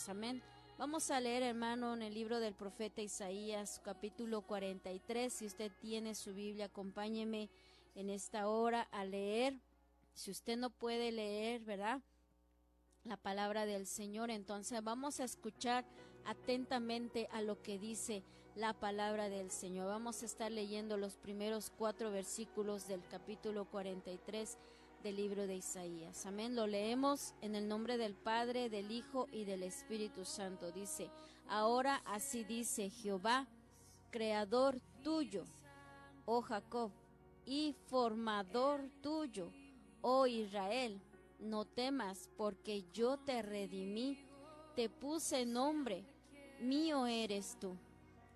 Amén. Vamos a leer, hermano, en el libro del profeta Isaías, capítulo 43. Si usted tiene su Biblia, acompáñeme en esta hora a leer. Si usted no puede leer, ¿verdad?, la palabra del Señor, entonces vamos a escuchar atentamente a lo que dice la palabra del Señor. Vamos a estar leyendo los primeros 4 versículos del capítulo 43 del libro de Isaías. Amén. Lo leemos en el nombre del Padre, del Hijo y del Espíritu Santo. Dice: ahora así dice Jehová, creador tuyo, oh Jacob, y formador tuyo, oh Israel. No temas, porque yo te redimí, te puse nombre, mío eres tú.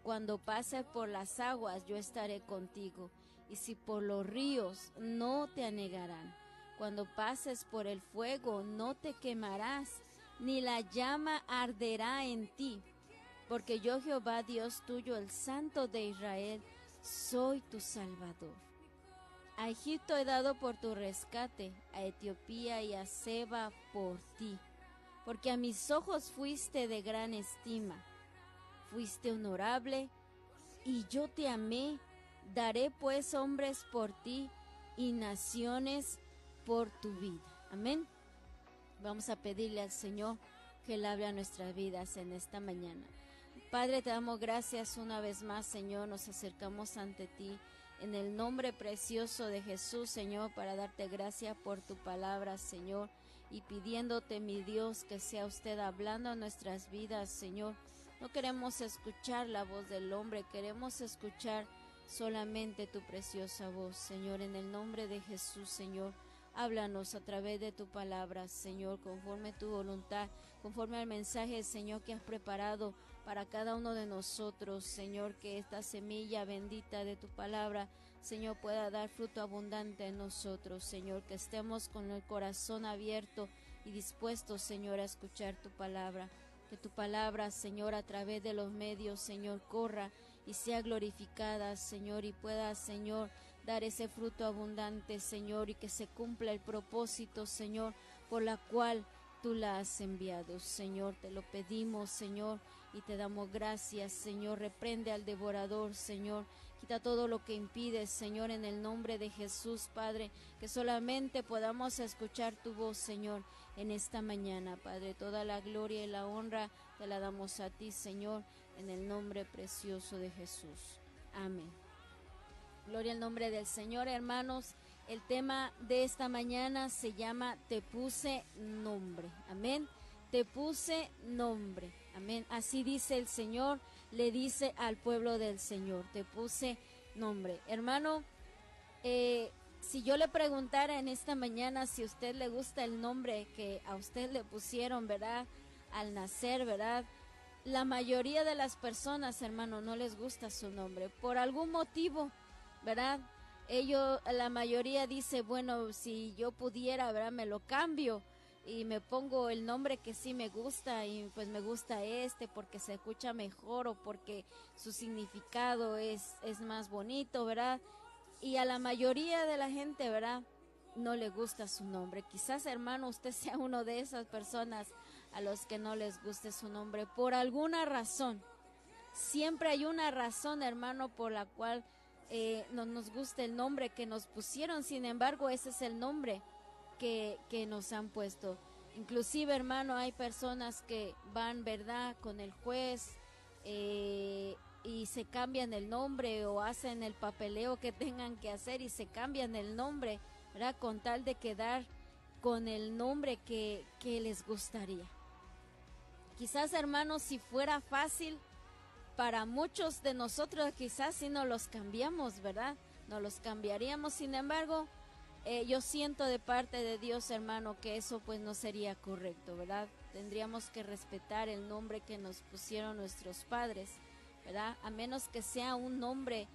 Cuando pases por las aguas, yo estaré contigo, y si por los ríos, no te anegarán. Cuando pases por el fuego, no te quemarás, ni la llama arderá en ti, porque yo, Jehová Dios tuyo, el Santo de Israel, soy tu Salvador. A Egipto he dado por tu rescate, a Etiopía y a Seba por ti, porque a mis ojos fuiste de gran estima, fuiste honorable, y yo te amé. Daré pues hombres por ti y naciones por tu vida. Amén. Vamos a pedirle al Señor que Él hable a nuestras vidas en esta mañana. Padre, te damos gracias una vez más, Señor. Nos acercamos ante ti en el nombre precioso de Jesús, Señor, para darte gracias por tu palabra, Señor, y pidiéndote, mi Dios, que sea usted hablando a nuestras vidas, Señor. No queremos escuchar la voz del hombre, queremos escuchar solamente tu preciosa voz, Señor, en el nombre de Jesús, Señor. Háblanos a través de tu palabra, Señor, conforme tu voluntad, conforme al mensaje, Señor, que has preparado para cada uno de nosotros, Señor, que esta semilla bendita de tu palabra, Señor, pueda dar fruto abundante en nosotros, Señor, que estemos con el corazón abierto y dispuestos, Señor, a escuchar tu palabra. Que tu palabra, Señor, a través de los medios, Señor, corra y sea glorificada, Señor, y pueda, Señor, dar ese fruto abundante, Señor, y que se cumpla el propósito, Señor, por la cual tú la has enviado, Señor. Te lo pedimos, Señor, y te damos gracias, Señor. Reprende al devorador, Señor. Quita todo lo que impide, Señor, en el nombre de Jesús, Padre, que solamente podamos escuchar tu voz, Señor, en esta mañana, Padre. Toda la gloria y la honra te la damos a ti, Señor, en el nombre precioso de Jesús. Amén. Gloria al nombre del Señor, hermanos. El tema de esta mañana se llama Te puse nombre. Amén. Te puse nombre. Amén. Así dice el Señor, le dice al pueblo del Señor, te puse nombre. Hermano, si yo le preguntara en esta mañana si a usted le gusta el nombre que a usted le pusieron, ¿verdad?, al nacer, ¿verdad? La mayoría de las personas, hermano, no les gusta su nombre por algún motivo, ¿verdad? La mayoría dice, bueno, si yo pudiera, ¿verdad?, me lo cambio y me pongo el nombre que sí me gusta, y pues me gusta porque se escucha mejor o porque su significado es más bonito, ¿verdad? Y a la mayoría de la gente, ¿verdad?, no le gusta su nombre. Quizás, hermano, usted sea uno de esas personas a los que no les guste su nombre por alguna razón. Siempre hay una razón, hermano, por la cual no nos gusta el nombre que nos pusieron. Sin embargo, ese es el nombre que nos han puesto. Inclusive, hermano, hay personas que van, ¿verdad?, con el juez y se cambian el nombre o hacen el papeleo que tengan que hacer y se cambian el nombre, ¿verdad?, con tal de quedar con el nombre que les gustaría. Quizás, hermanos, si fuera fácil para muchos de nosotros, quizás si no los cambiamos, ¿verdad?, no los cambiaríamos. Sin embargo, yo siento de parte de Dios, hermano, que eso pues no sería correcto, ¿verdad? Tendríamos que respetar el nombre que nos pusieron nuestros padres, ¿verdad? A menos que sea un nombre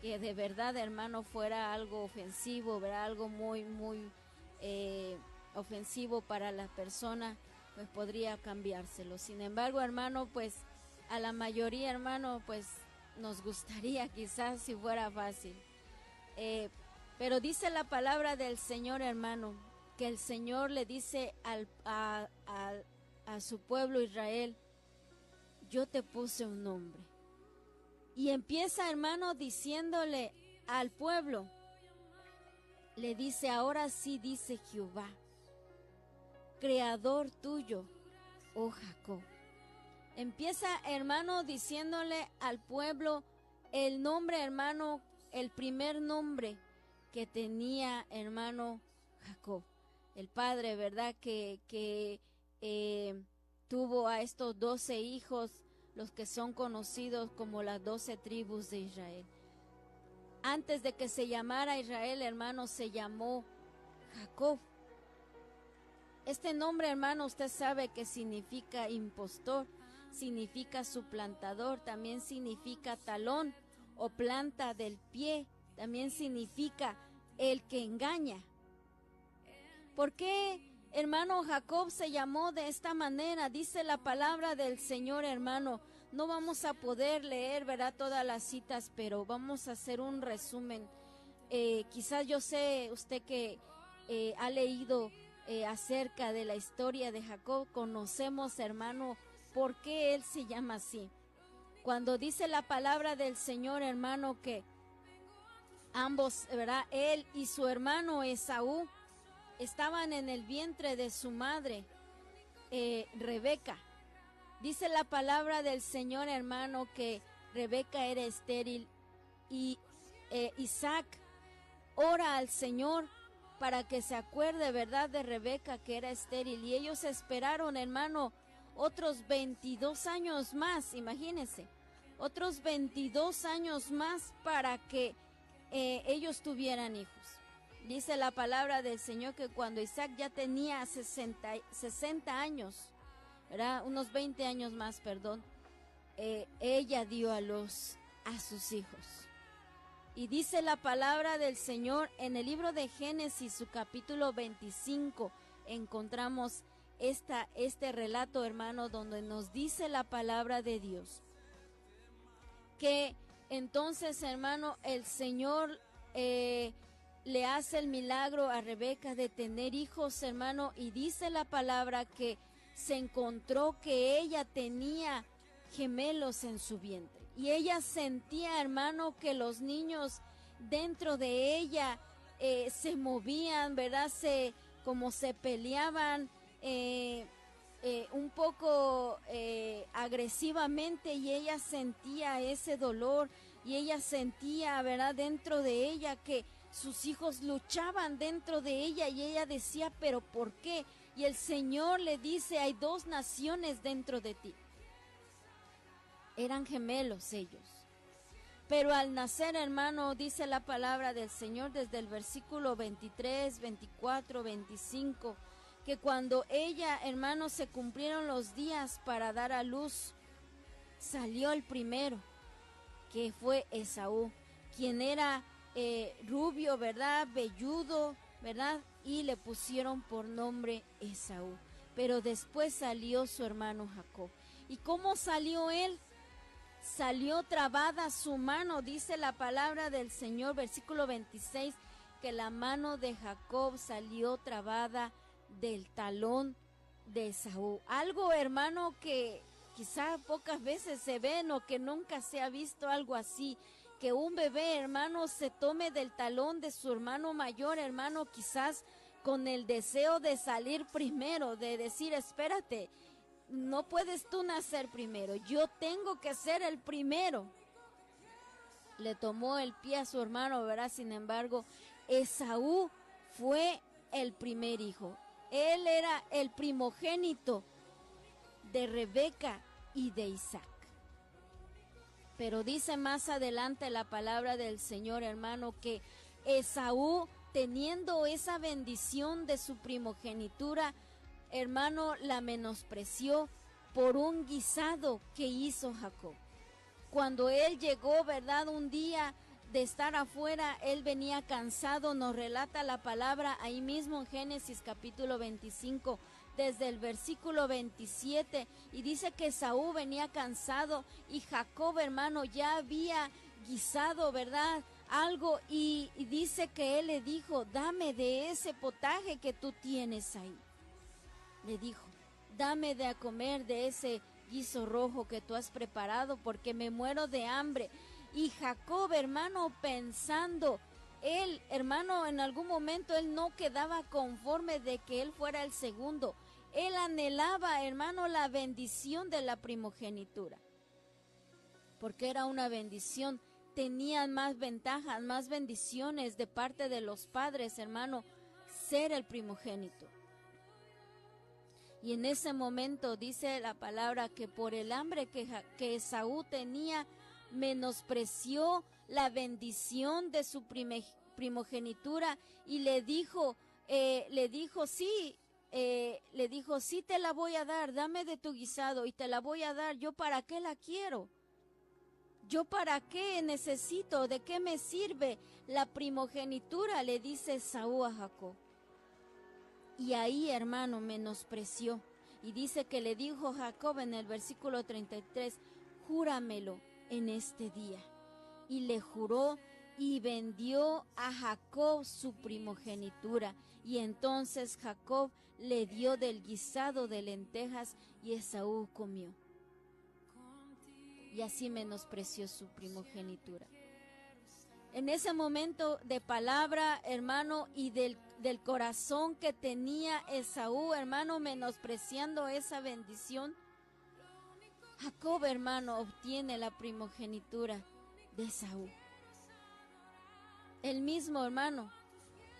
que de verdad, hermano, fuera algo ofensivo, ¿verdad? Algo muy, muy ofensivo para la persona, pues podría cambiárselo. Sin embargo, hermano, pues a la mayoría, hermano, pues nos gustaría quizás si fuera fácil. Pero dice la palabra del Señor, hermano, que el Señor le dice al a su pueblo Israel, yo te puse un nombre. Y empieza, hermano, diciéndole al pueblo, le dice, ahora sí dice Jehová, creador tuyo, oh Jacob. Empieza, hermano, diciéndole al pueblo el nombre, hermano, el primer nombre que tenía, hermano, Jacob. El padre, ¿verdad? Que tuvo a estos 12 hijos, los que son conocidos como las 12 tribus de Israel. Antes de que se llamara Israel, hermano, se llamó Jacob. Este nombre, hermano, usted sabe que significa impostor, significa suplantador, también significa talón o planta del pie, también significa el que engaña. ¿Por qué, hermano, Jacob se llamó de esta manera? Dice la palabra del Señor, hermano. No vamos a poder leer, ¿verdad?, todas las citas, pero vamos a hacer un resumen. Quizás yo sé, usted que ha leído acerca de la historia de Jacob, conocemos, hermano, por qué él se llama así. Cuando dice la palabra del Señor, hermano, que ambos, ¿verdad?, él y su hermano Esaú, estaban en el vientre de su madre, Rebeca. Dice la palabra del Señor, hermano, que Rebeca era estéril y Isaac ora al Señor para que se acuerde, ¿verdad?, de Rebeca, que era estéril. Y ellos esperaron, hermano, otros 22 años más, imagínense, otros 22 años más para que ellos tuvieran hijos. Dice la palabra del Señor que cuando Isaac ya tenía 60 años, ¿verdad?, unos 20 años más, perdón, ella dio a luz a sus hijos. Y dice la palabra del Señor en el libro de Génesis, su capítulo 25, encontramos este relato, hermano, donde nos dice la palabra de Dios que entonces, hermano, el Señor le hace el milagro a Rebeca de tener hijos, hermano, y dice la palabra que se encontró que ella tenía gemelos en su vientre. Y ella sentía, hermano, que los niños dentro de ella se movían, ¿verdad? Como se peleaban un poco agresivamente, y ella sentía ese dolor, y ella sentía, ¿verdad?, dentro de ella que sus hijos luchaban dentro de ella, y ella decía, ¿pero por qué? Y el Señor le dice, hay 2 naciones dentro de ti. Eran gemelos ellos. Pero al nacer, hermano, dice la palabra del Señor desde el versículo 23, 24, 25, que cuando ella, hermano, se cumplieron los días para dar a luz, salió el primero, que fue Esaú, quien era rubio, ¿verdad?, velludo, ¿verdad?, y le pusieron por nombre Esaú. Pero después salió su hermano Jacob. ¿Y cómo salió él? Salió trabada su mano, dice la palabra del Señor, versículo 26, que la mano de Jacob salió trabada del talón de Esaú. Algo, hermano, que quizá pocas veces se ven o que nunca se ha visto algo así, que un bebé, hermano, se tome del talón de su hermano mayor, hermano, quizás con el deseo de salir primero, de decir, espérate, no puedes tú nacer primero, yo tengo que ser el primero. Le tomó el pie a su hermano, ¿verdad? Sin embargo, Esaú fue el primer hijo. Él era el primogénito de Rebeca y de Isaac. Pero dice más adelante la palabra del Señor, hermano, que Esaú, teniendo esa bendición de su primogenitura, hermano, la menospreció por un guisado que hizo Jacob. Cuando él llegó, ¿verdad?, un día de estar afuera, él venía cansado, nos relata la palabra ahí mismo en Génesis capítulo 25, desde el versículo 27, y dice que Esaú venía cansado y Jacob, hermano, ya había guisado, ¿verdad?, algo, y dice que él le dijo, dame de ese potaje que tú tienes ahí. Le dijo, dame de a comer de ese guiso rojo que tú has preparado, porque me muero de hambre. Y Jacob, hermano, pensando, él, hermano, en algún momento él no quedaba conforme de que él fuera el segundo. Él anhelaba, hermano, la bendición de la primogenitura, porque era una bendición. Tenían más ventajas, más bendiciones de parte de los padres, hermano, ser el primogénito. Y en ese momento dice la palabra que por el hambre que Esaú tenía, menospreció la bendición de su primogenitura y le dijo, sí te la voy a dar, dame de tu guisado y te la voy a dar. ¿Yo para qué la quiero? ¿Yo para qué necesito? ¿De qué me sirve la primogenitura? Le dice Esaú a Jacob. Y ahí, hermano, menospreció. Y dice que le dijo Jacob en el versículo 33, júramelo en este día. Y le juró y vendió a Jacob su primogenitura. Y entonces Jacob le dio del guisado de lentejas y Esaú comió. Y así menospreció su primogenitura. En ese momento de palabra, hermano, y del corazón que tenía Esaú, hermano, menospreciando esa bendición, Jacob, hermano, obtiene la primogenitura de Esaú. El mismo, hermano,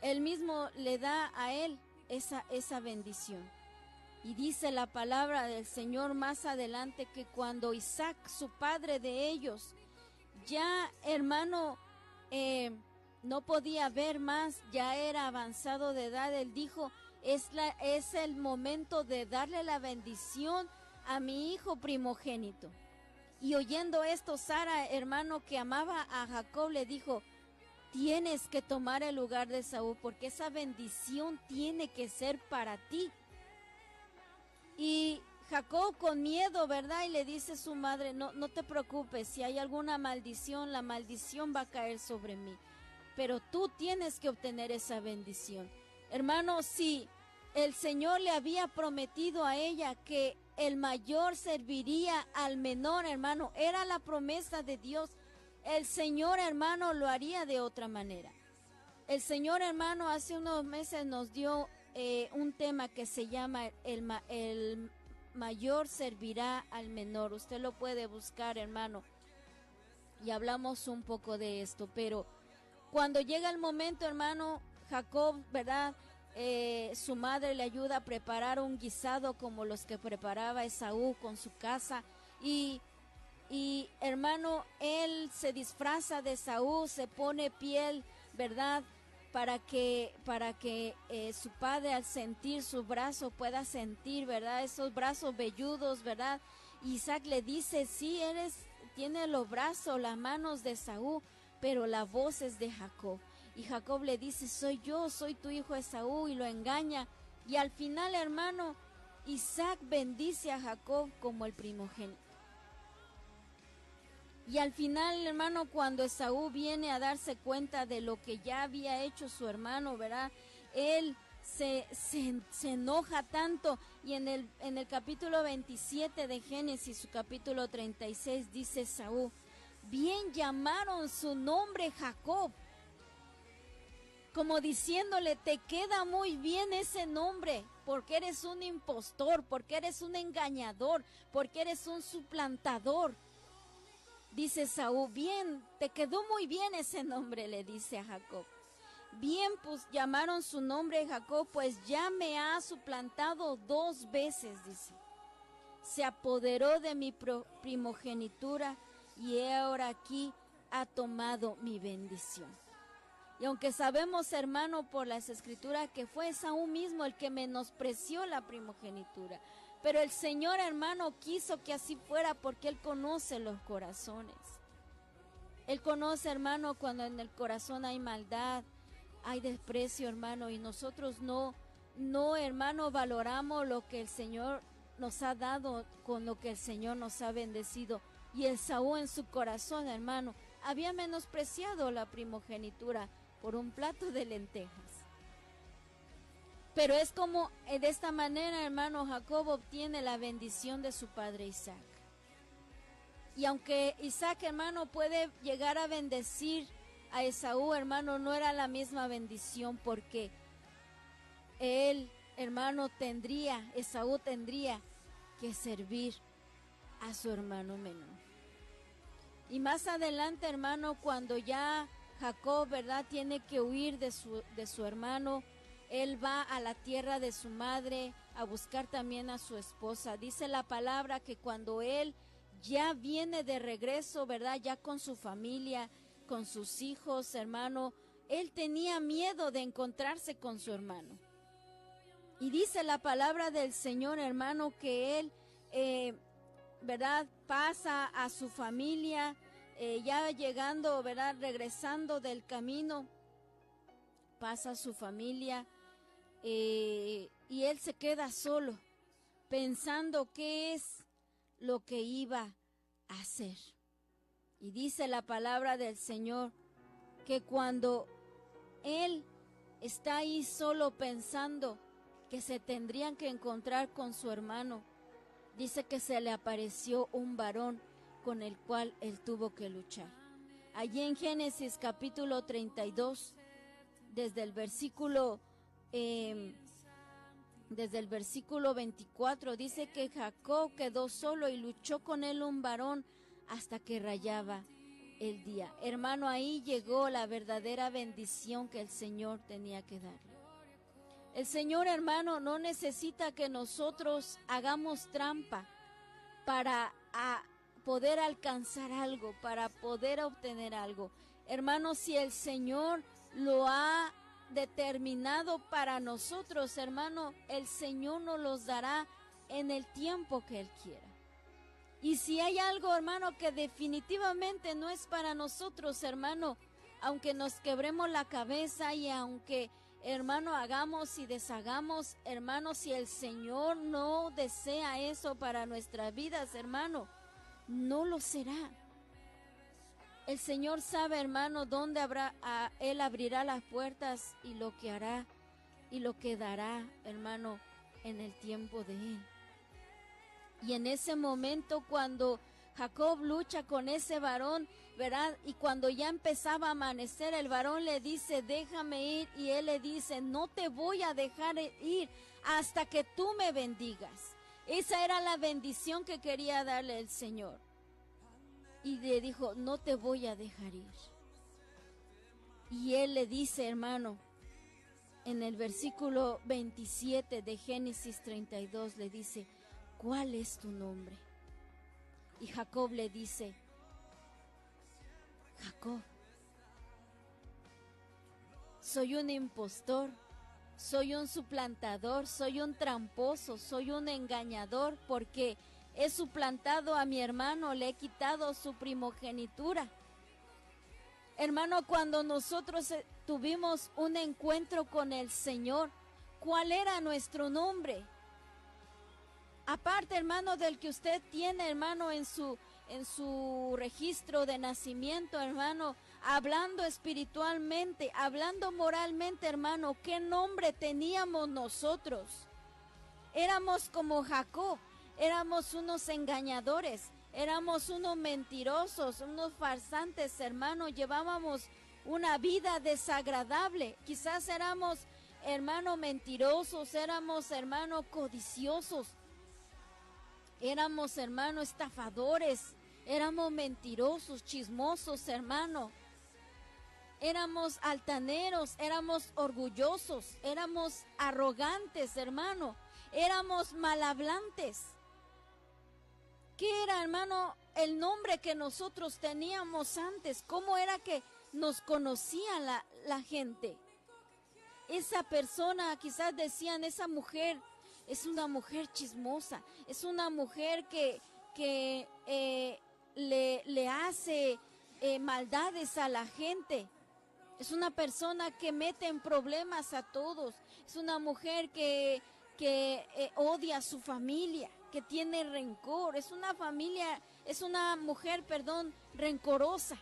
él mismo le da a él esa bendición. Y dice la palabra del Señor más adelante que cuando Isaac, su padre de ellos, ya, hermano, no podía ver más, ya era avanzado de edad, él dijo, es el momento de darle la bendición a mi hijo primogénito. Y oyendo esto, Sara, hermano, que amaba a Jacob, le dijo, tienes que tomar el lugar de Esaú, porque esa bendición tiene que ser para ti. Y Jacob con miedo, ¿verdad? Y le dice a su madre, no te preocupes, si hay alguna maldición, la maldición va a caer sobre mí. Pero tú tienes que obtener esa bendición. Hermano, si el Señor le había prometido a ella que el mayor serviría al menor, hermano, era la promesa de Dios. El Señor, hermano, lo haría de otra manera. El Señor, hermano, hace unos meses nos dio un tema que se llama el mayor servirá al menor. Usted lo puede buscar, hermano, y hablamos un poco de esto. Pero cuando llega el momento, hermano, Jacob, ¿verdad? Su madre le ayuda a preparar un guisado como los que preparaba Esaú con su casa. Y hermano, él se disfraza de Esaú, se pone piel, ¿verdad? Para que su padre, al sentir su brazo, pueda sentir, ¿verdad? Esos brazos velludos, ¿verdad? Isaac le dice, sí, tiene los brazos, las manos de Esaú, pero la voz es de Jacob. Y Jacob le dice, soy yo, soy tu hijo Esaú, y lo engaña. Y al final, hermano, Isaac bendice a Jacob como el primogénito. Y al final, hermano, cuando Esaú viene a darse cuenta de lo que ya había hecho su hermano, ¿verdad? Él se enoja tanto. Y en el capítulo 27 de Génesis, su capítulo 36, dice Esaú, bien llamaron su nombre Jacob, como diciéndole, te queda muy bien ese nombre, porque eres un impostor, porque eres un engañador, porque eres un suplantador. Dice Esaú, bien, te quedó muy bien ese nombre, le dice a Jacob. Bien, pues llamaron su nombre Jacob, pues ya me ha suplantado 2 veces, dice. Se apoderó de mi primogenitura y ahora aquí ha tomado mi bendición. Y aunque sabemos, hermano, por las escrituras que fue Esaú mismo el que menospreció la primogenitura, pero el Señor, hermano, quiso que así fuera porque Él conoce los corazones. Él conoce, hermano, cuando en el corazón hay maldad, hay desprecio, hermano, y nosotros no, hermano, valoramos lo que el Señor nos ha dado con lo que el Señor nos ha bendecido. Y Esaú en su corazón, hermano, había menospreciado la primogenitura por un plato de lentejas. Pero es como de esta manera, hermano, Jacob obtiene la bendición de su padre Isaac. Y aunque Isaac, hermano, puede llegar a bendecir a Esaú, hermano, no era la misma bendición, porque él, hermano, Esaú tendría que servir a su hermano menor. Y más adelante, hermano, cuando ya Jacob, ¿verdad?, tiene que huir de su hermano, él va a la tierra de su madre a buscar también a su esposa. Dice la palabra que cuando él ya viene de regreso, ¿verdad?, ya con su familia, con sus hijos, hermano, él tenía miedo de encontrarse con su hermano. Y dice la palabra del Señor, hermano, que él, ¿verdad?, pasa a su familia, ya llegando, ¿verdad?, regresando del camino, pasa a su familia, y él se queda solo, pensando qué es lo que iba a hacer. Y dice la palabra del Señor que cuando él está ahí solo pensando que se tendrían que encontrar con su hermano, dice que se le apareció un varón con el cual él tuvo que luchar. Allí en Génesis capítulo 32, desde el versículo 24, dice que Jacob quedó solo y luchó con él un varón hasta que rayaba el día. Hermano, ahí llegó la verdadera bendición que el Señor tenía que darle. El Señor, hermano, no necesita que nosotros hagamos trampa para poder alcanzar algo, para poder obtener algo. Hermano, si el Señor lo ha determinado para nosotros, hermano, el Señor nos los dará en el tiempo que Él quiera. Y si hay algo, hermano, que definitivamente no es para nosotros, hermano, aunque nos quebremos la cabeza y aunque, hermano, hagamos y deshagamos, hermano, si el Señor no desea eso para nuestras vidas, hermano, no lo será. El Señor sabe, hermano, dónde Él abrirá las puertas y lo que hará y lo que dará, hermano, en el tiempo de Él. Y en ese momento cuando Jacob lucha con ese varón, ¿verdad?, y cuando ya empezaba a amanecer, el varón le dice, déjame ir, y él le dice, no te voy a dejar ir hasta que tú me bendigas. Esa era la bendición que quería darle el Señor. Y le dijo, no te voy a dejar ir. Y él le dice, hermano, en el versículo 27 de Génesis 32, le dice, ¿cuál es tu nombre? Y Jacob le dice, Jacob, soy un impostor, soy un suplantador, soy un tramposo, soy un engañador, porque he suplantado a mi hermano, le he quitado su primogenitura. Hermano, cuando nosotros tuvimos un encuentro con el Señor, ¿cuál era nuestro nombre? Aparte, hermano, del que usted tiene, hermano, en su registro de nacimiento, hermano, hablando espiritualmente, hablando moralmente, hermano, ¿qué nombre teníamos nosotros? Éramos como Jacob, éramos unos engañadores, éramos unos mentirosos, unos farsantes, hermano, llevábamos una vida desagradable, quizás éramos, hermano, mentirosos, éramos, hermano, codiciosos. Éramos, hermano, estafadores, éramos mentirosos, chismosos, hermano. Éramos altaneros, éramos orgullosos, éramos arrogantes, hermano. Éramos malhablantes. ¿Qué era, hermano, el nombre que nosotros teníamos antes? ¿Cómo era que nos conocía la gente? Esa persona, quizás decían, esa mujer es una mujer chismosa, es una mujer que le hace maldades a la gente, es una persona que mete en problemas a todos, es una mujer que odia a su familia, que tiene rencor, es una mujer, rencorosa.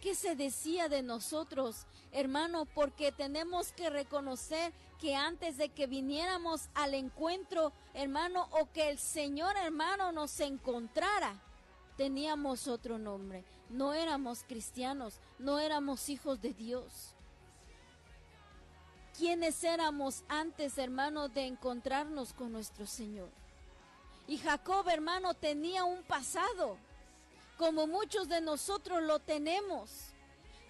¿Qué se decía de nosotros, hermano? Porque tenemos que reconocer que antes de que viniéramos al encuentro, hermano, o que el Señor, hermano, nos encontrara, teníamos otro nombre. No éramos cristianos, no éramos hijos de Dios. ¿Quiénes éramos antes, hermano, de encontrarnos con nuestro Señor? Y Jacob, hermano, tenía un pasado, como muchos de nosotros lo tenemos.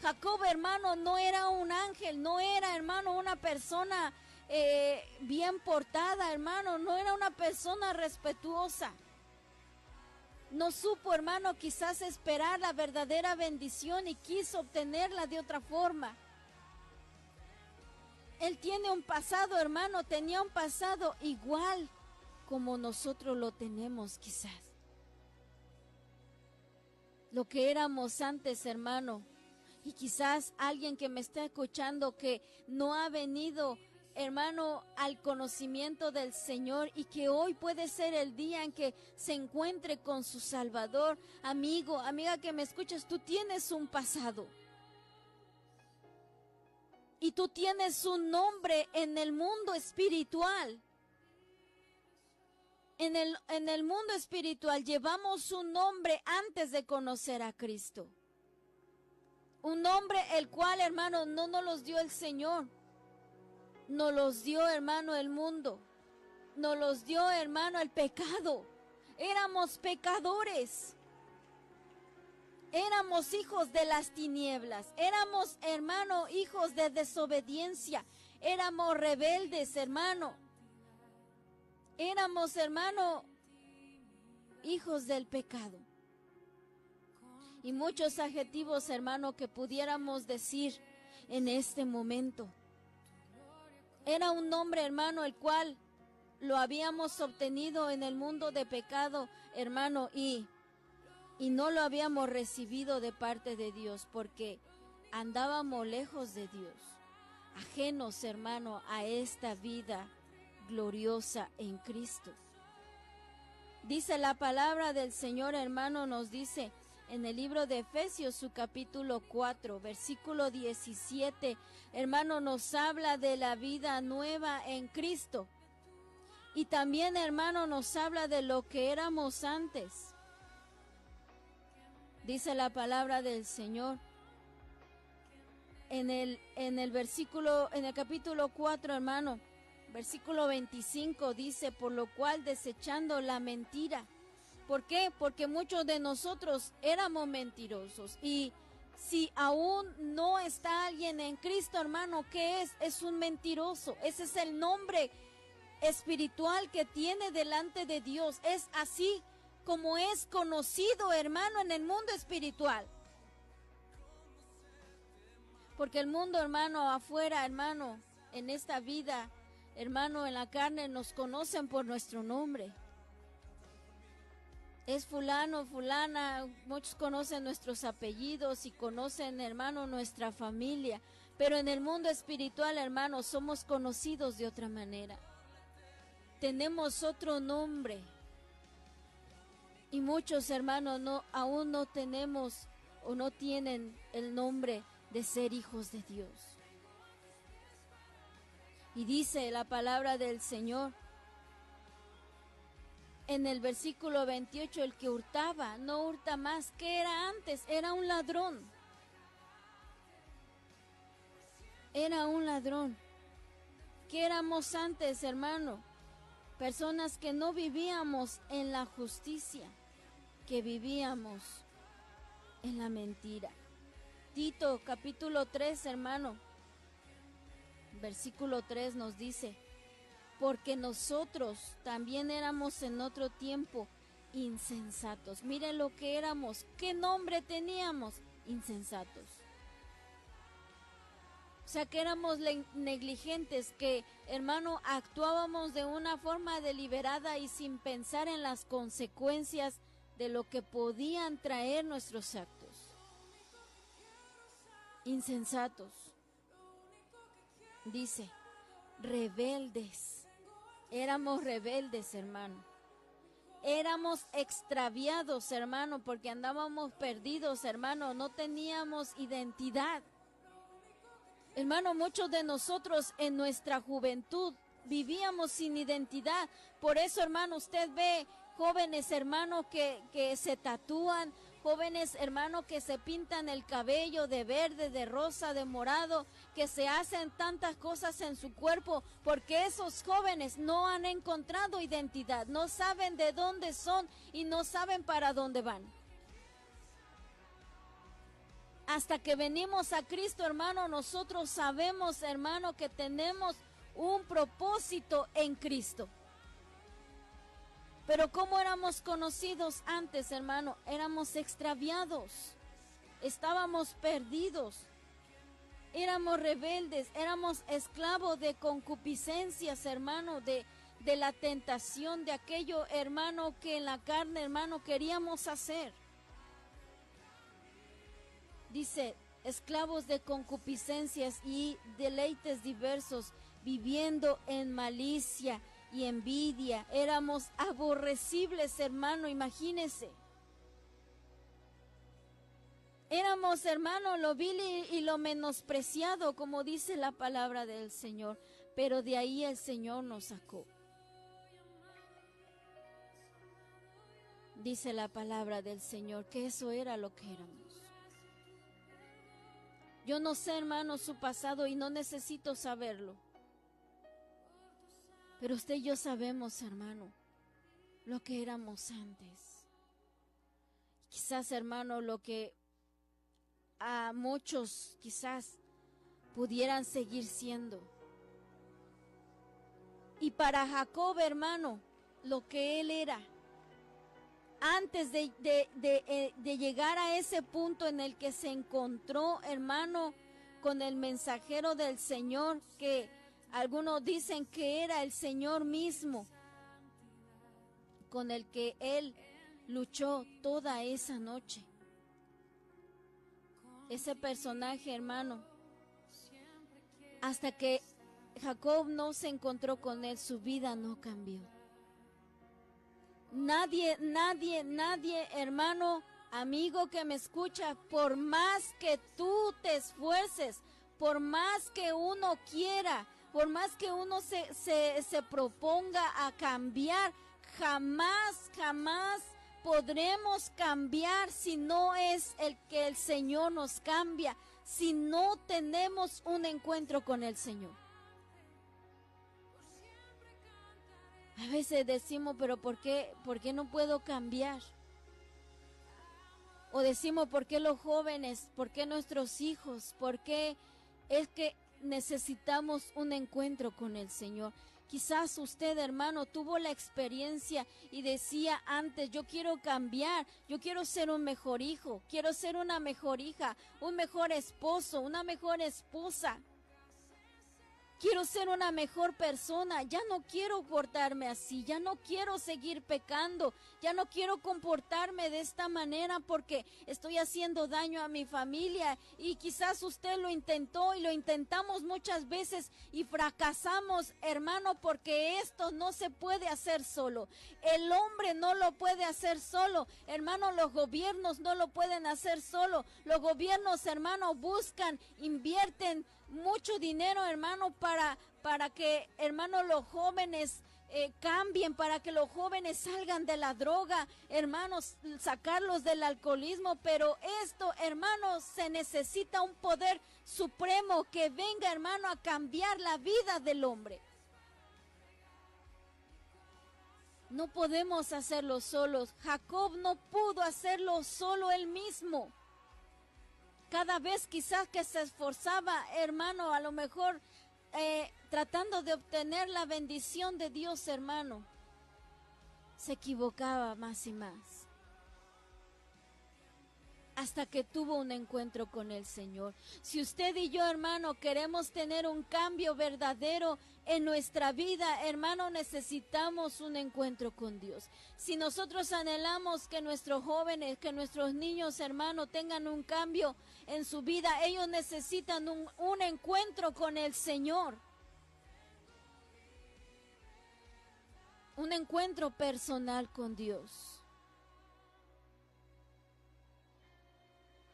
Jacob, hermano, no era un ángel, no era, hermano, una persona bien portada, hermano, no era una persona respetuosa. No supo, hermano, quizás esperar la verdadera bendición y quiso obtenerla de otra forma. Él tiene un pasado, hermano, tenía un pasado igual como nosotros lo tenemos quizás. Lo que éramos antes, hermano, y quizás alguien que me está escuchando que no ha venido, hermano, al conocimiento del Señor y que hoy puede ser el día en que se encuentre con su Salvador. Amigo, amiga que me escuchas, tú tienes un pasado. Y tú tienes un nombre en el mundo espiritual. En el mundo espiritual llevamos un nombre antes de conocer a Cristo. Un nombre el cual, hermano, no nos los dio el Señor. Nos los dio, hermano, el mundo. Nos los dio, hermano, el pecado. Éramos pecadores. Éramos hijos de las tinieblas, éramos, hermano, hijos de desobediencia, éramos rebeldes, hermano. Éramos, hermano, hijos del pecado. Y muchos adjetivos, hermano, que pudiéramos decir en este momento. Era un nombre, hermano, el cual lo habíamos obtenido en el mundo de pecado, hermano, y no lo habíamos recibido de parte de Dios porque andábamos lejos de Dios, ajenos, hermano, a esta vida gloriosa en Cristo. Dice la palabra del Señor, hermano, nos dice en el libro de Efesios, su capítulo 4, versículo 17, hermano, nos habla de la vida nueva en Cristo. Y también, hermano, nos habla de lo que éramos antes. Dice la palabra del Señor en el capítulo 4, hermano, versículo 25, dice, por lo cual desechando la mentira. ¿Por qué? Porque muchos de nosotros éramos mentirosos. Y si aún no está alguien en Cristo, hermano, ¿qué es? Es un mentiroso. Ese es el nombre espiritual que tiene delante de Dios. Es así como es conocido, hermano, en el mundo espiritual. Porque el mundo, hermano, afuera, hermano, en esta vida, hermano, en la carne, nos conocen por nuestro nombre. Es fulano, fulana, muchos conocen nuestros apellidos y conocen, hermano, nuestra familia. Pero en el mundo espiritual, hermano, somos conocidos de otra manera. Tenemos otro nombre. Y muchos, hermanos, aún no tenemos o no tienen el nombre de ser hijos de Dios. Y dice la palabra del Señor en el versículo 28, el que hurtaba no hurta más. ¿Qué era antes? Era un ladrón. Era un ladrón. ¿Qué éramos antes, hermano? Personas que no vivíamos en la justicia, que vivíamos en la mentira. Tito capítulo 3, hermano, versículo 3 nos dice, porque nosotros también éramos en otro tiempo insensatos. Miren lo que éramos, ¿qué nombre teníamos? Insensatos. O sea, que éramos negligentes, que, hermano, actuábamos de una forma deliberada y sin pensar en las consecuencias de lo que podían traer nuestros actos. Insensatos. Dice, rebeldes. Éramos rebeldes, hermano. éramos extraviados, hermano, porque andábamos perdidos, hermano, no teníamos identidad. Hermano, muchos de nosotros en nuestra juventud vivíamos sin identidad. Por eso, hermano, usted ve jóvenes, hermano, que se tatúan, jóvenes, hermano, que se pintan el cabello de verde, de rosa, de morado, que se hacen tantas cosas en su cuerpo, porque esos jóvenes no han encontrado identidad, no saben de dónde son y no saben para dónde van. Hasta que venimos a Cristo, hermano, nosotros sabemos, hermano, que tenemos un propósito en Cristo. Pero ¿cómo éramos conocidos antes, hermano? Éramos extraviados, estábamos perdidos, éramos rebeldes, éramos esclavos de concupiscencias, hermano, de la tentación, de aquello, hermano, que en la carne, hermano, queríamos hacer. Dice, esclavos de concupiscencias y deleites diversos, viviendo en malicia y envidia. Éramos aborrecibles, hermano, imagínese. Éramos, hermano, lo vil y lo menospreciado, como dice la palabra del Señor. Pero de ahí el Señor nos sacó. Dice la palabra del Señor que eso era lo que éramos. Yo no sé, hermano, su pasado y no necesito saberlo. Pero usted y yo sabemos, hermano, lo que éramos antes. Quizás, hermano, lo que a muchos quizás pudieran seguir siendo. Y para Jacob, hermano, lo que él era, antes de llegar a ese punto en el que se encontró, hermano, con el mensajero del Señor, que algunos dicen que era el Señor mismo, con el que él luchó toda esa noche. Ese personaje, hermano, hasta que Jacob no se encontró con él, su vida no cambió. Nadie, hermano, amigo que me escucha, por más que tú te esfuerces, por más que uno quiera, por más que uno se proponga a cambiar, jamás podremos cambiar si no es el que el Señor nos cambia, si no tenemos un encuentro con el Señor. A veces decimos, pero ¿por qué no puedo cambiar? O decimos, ¿por qué los jóvenes? ¿Por qué nuestros hijos? ¿Por qué es que necesitamos un encuentro con el Señor? Quizás usted, hermano, tuvo la experiencia y decía antes, yo quiero cambiar, yo quiero ser un mejor hijo, quiero ser una mejor hija, un mejor esposo, una mejor esposa. Quiero ser una mejor persona, ya no quiero portarme así, ya no quiero seguir pecando, ya no quiero comportarme de esta manera porque estoy haciendo daño a mi familia. Y quizás usted lo intentó y lo intentamos muchas veces y fracasamos, hermano, porque esto no se puede hacer solo. El hombre no lo puede hacer solo, hermano, los gobiernos no lo pueden hacer solo. Los gobiernos, hermano, buscan, invierten mucho dinero, hermano, para que, hermano, los jóvenes cambien, para que los jóvenes salgan de la droga, hermanos, sacarlos del alcoholismo. Pero esto, hermanos, se necesita un poder supremo que venga, hermano, a cambiar la vida del hombre. No podemos hacerlo solos. Jacob no pudo hacerlo solo él mismo. Cada vez quizás que se esforzaba, hermano, a lo mejor tratando de obtener la bendición de Dios, hermano, se equivocaba más y más. Hasta que tuvo un encuentro con el Señor. Si usted y yo, hermano, queremos tener un cambio verdadero en nuestra vida, hermano, necesitamos un encuentro con Dios. Si nosotros anhelamos que nuestros jóvenes, que nuestros niños, hermano, tengan un cambio en su vida, ellos necesitan un encuentro con el Señor. un encuentro personal con Dios.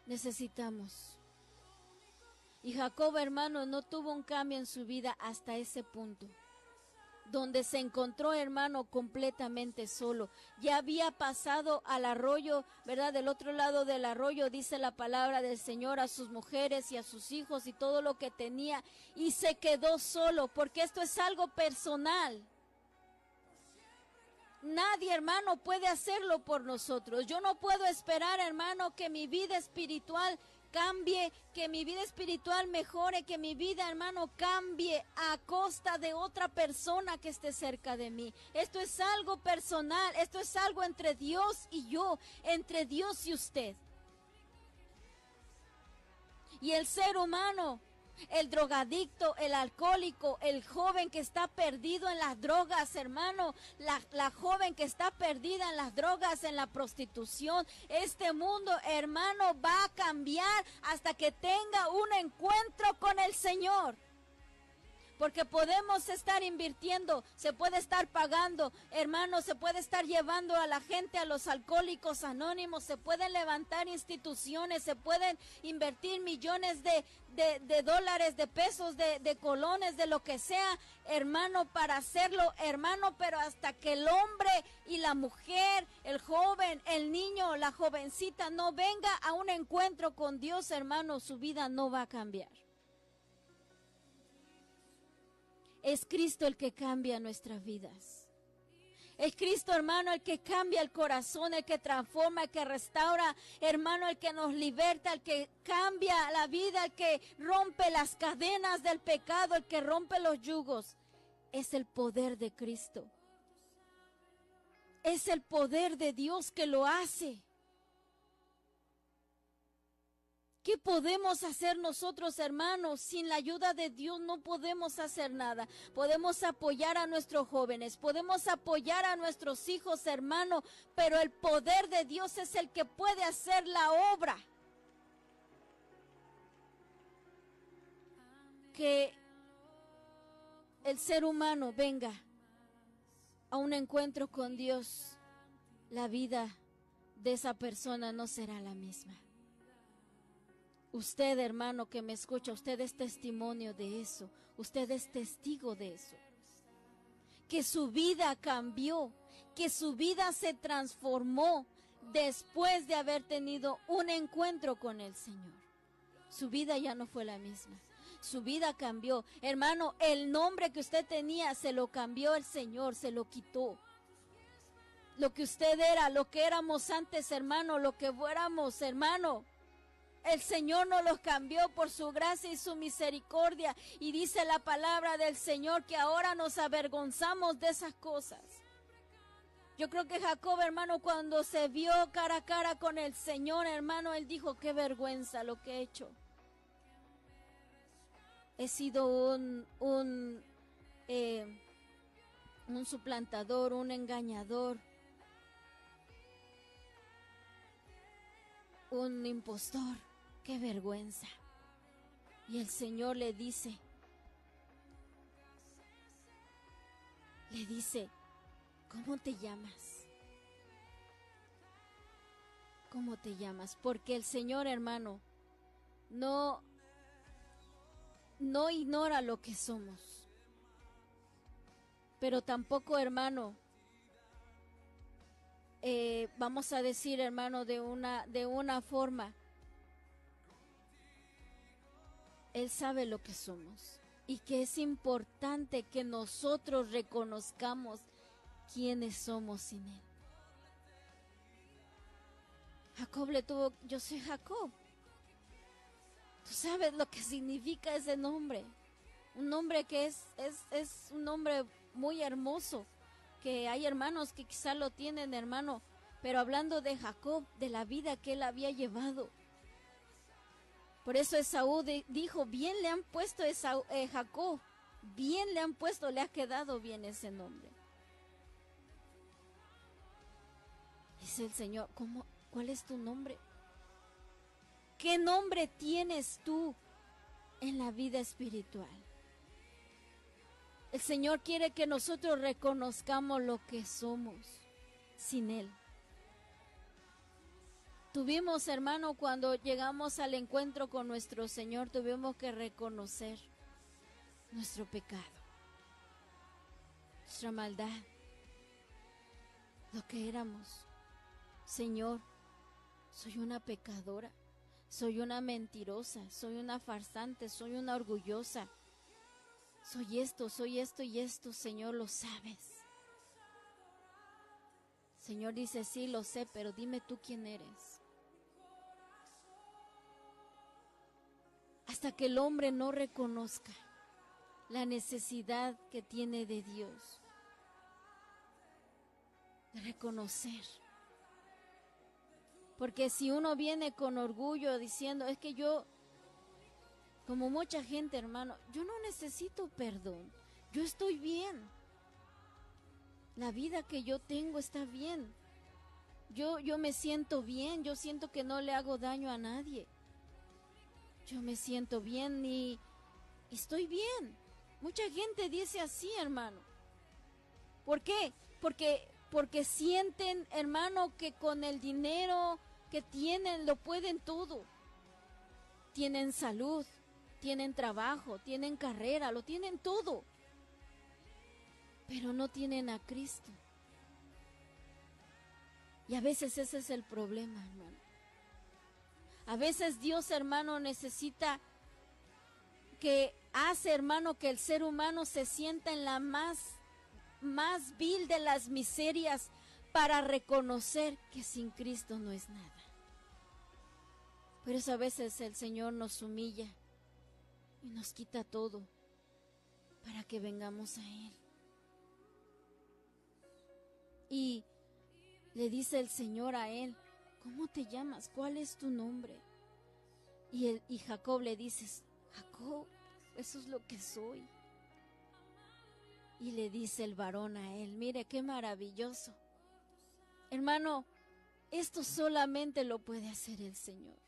Necesitamos. Y Jacob, hermano, no tuvo un cambio en su vida hasta ese punto, donde se encontró, hermano, completamente solo. Ya había pasado al arroyo, ¿verdad? Del otro lado del arroyo, dice la palabra del Señor, a sus mujeres y a sus hijos y todo lo que tenía, y se quedó solo, porque esto es algo personal. Nadie, hermano, puede hacerlo por nosotros. Yo no puedo esperar, hermano, que mi vida espiritual cambie, que mi vida espiritual mejore, que mi vida, hermano, cambie a costa de otra persona que esté cerca de mí. Esto es algo personal, esto es algo entre Dios y yo, entre Dios y usted. Y el ser humano, el drogadicto, el alcohólico, el joven que está perdido en las drogas, hermano, la joven que está perdida en las drogas, en la prostitución, este mundo, hermano, va a cambiar hasta que tenga un encuentro con el Señor. Porque podemos estar invirtiendo, se puede estar pagando, hermano, se puede estar llevando a la gente a los alcohólicos anónimos, se pueden levantar instituciones, se pueden invertir millones de dólares, de pesos, de colones, de lo que sea, hermano, para hacerlo, hermano, pero hasta que el hombre y la mujer, el joven, el niño, la jovencita no venga a un encuentro con Dios, hermano, su vida no va a cambiar. Es Cristo el que cambia nuestras vidas. Es Cristo, hermano, el que cambia el corazón, el que transforma, el que restaura, hermano, el que nos liberta, el que cambia la vida, el que rompe las cadenas del pecado, el que rompe los yugos. Es el poder de Cristo. Es el poder de Dios que lo hace. ¿Qué podemos hacer nosotros, hermanos? Sin la ayuda de Dios no podemos hacer nada. Podemos apoyar a nuestros jóvenes, podemos apoyar a nuestros hijos, hermano, pero el poder de Dios es el que puede hacer la obra. Que el ser humano venga a un encuentro con Dios, la vida de esa persona no será la misma. Usted, hermano, que me escucha, usted es testimonio de eso. Usted es testigo de eso. Que su vida cambió, que su vida se transformó después de haber tenido un encuentro con el Señor. Su vida ya no fue la misma. Su vida cambió. Hermano, el nombre que usted tenía se lo cambió el Señor, se lo quitó. Lo que usted era, lo que éramos antes, hermano, lo que fuéramos, hermano, el Señor nos los cambió por su gracia y su misericordia. Y dice la palabra del Señor que ahora nos avergonzamos de esas cosas. Yo creo que Jacob, hermano, cuando se vio cara a cara con el Señor, hermano, él dijo, qué vergüenza lo que he hecho. He sido un suplantador, un engañador, un impostor. ¡Qué vergüenza! Y el Señor le dice, ¿cómo te llamas? ¿Cómo te llamas? Porque el Señor, hermano, no ignora lo que somos. Pero tampoco, hermano, vamos a decir, hermano, de una forma, Él sabe lo que somos y que es importante que nosotros reconozcamos quiénes somos sin Él. Jacob yo soy Jacob. Tú sabes lo que significa ese nombre. Un nombre que es un nombre muy hermoso, que hay hermanos que quizás lo tienen, hermano, pero hablando de Jacob, de la vida que él había llevado. Por eso Esaú dijo, bien le han puesto Jacob, bien le han puesto, le ha quedado bien ese nombre. Dice el Señor, ¿cuál es tu nombre? ¿Qué nombre tienes tú en la vida espiritual? El Señor quiere que nosotros reconozcamos lo que somos sin Él. Tuvimos, hermano, cuando llegamos al encuentro con nuestro Señor, tuvimos que reconocer nuestro pecado, nuestra maldad, lo que éramos. Señor, soy una pecadora, soy una mentirosa, soy una farsante, soy una orgullosa, soy esto y esto, Señor, lo sabes. Señor dice, sí, lo sé, pero dime tú quién eres. Hasta que el hombre no reconozca la necesidad que tiene de Dios, de reconocer. Porque si uno viene con orgullo diciendo, es que yo, como mucha gente, hermano, yo no necesito perdón, yo estoy bien. La vida que yo tengo está bien. Yo me siento bien, yo siento que no le hago daño a nadie. Yo me siento bien y estoy bien. Mucha gente dice así, hermano. ¿Por qué? Porque sienten, hermano, que con el dinero que tienen lo pueden todo. Tienen salud, tienen trabajo, tienen carrera, lo tienen todo. Pero no tienen a Cristo. Y a veces ese es el problema, hermano. A veces Dios, hermano, necesita hermano, que el ser humano se sienta en la más vil de las miserias para reconocer que sin Cristo no es nada. Por eso a veces el Señor nos humilla y nos quita todo para que vengamos a Él. Y le dice el Señor a él, ¿cómo te llamas? ¿Cuál es tu nombre? Y Jacob le dice, Jacob, eso es lo que soy. Y le dice el varón a él, mire qué maravilloso. Hermano, esto solamente lo puede hacer el Señor.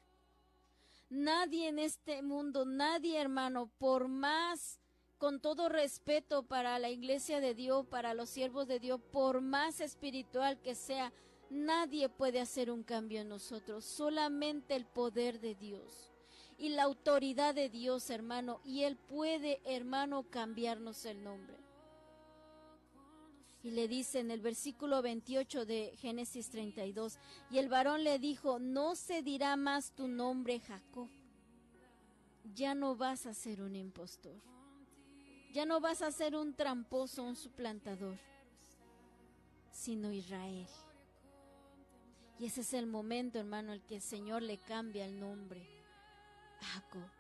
Nadie en este mundo, nadie, hermano, por más, con todo respeto para la iglesia de Dios, para los siervos de Dios, por más espiritual que sea, nadie puede hacer un cambio en nosotros, solamente el poder de Dios y la autoridad de Dios, hermano, y Él puede, hermano, cambiarnos el nombre. Y le dice en el versículo 28 de Génesis 32, y el varón le dijo, no se dirá más tu nombre Jacob, ya no vas a ser un impostor, ya no vas a ser un tramposo, un suplantador, sino Israel. Y ese es el momento, hermano, el que el Señor le cambia el nombre a Jacob.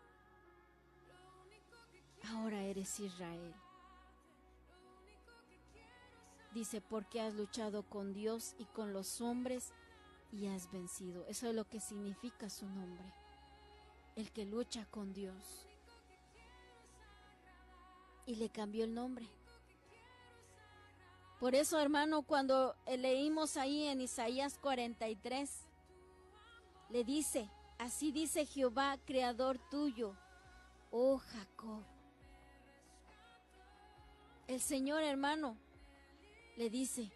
Ahora eres Israel. Dice, porque has luchado con Dios y con los hombres y has vencido. Eso es lo que significa su nombre. El que lucha con Dios. Y le cambió el nombre. Por eso, hermano, cuando leímos ahí en Isaías 43, le dice, así dice Jehová, creador tuyo, oh Jacob. El Señor, hermano, le dice,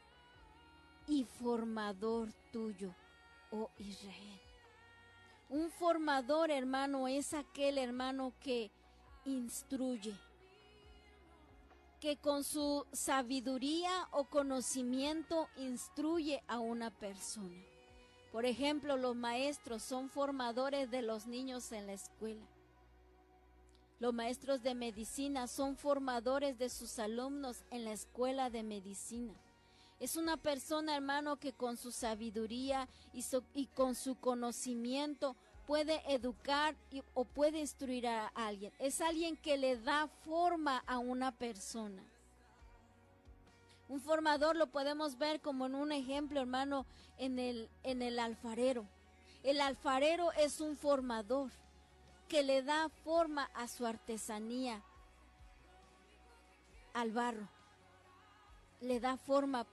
y formador tuyo, oh Israel. Un formador, hermano, es aquel hermano que instruye, que con su sabiduría o conocimiento instruye a una persona. Por ejemplo, los maestros son formadores de los niños en la escuela. Los maestros de medicina son formadores de sus alumnos en la escuela de medicina. Es una persona, hermano, que con su sabiduría y con su conocimiento puede educar o puede instruir a alguien. Es alguien que le da forma a una persona. Un formador lo podemos ver como en un ejemplo, hermano, en el alfarero. El alfarero es un formador que le da forma a su artesanía, al barro. Le da forma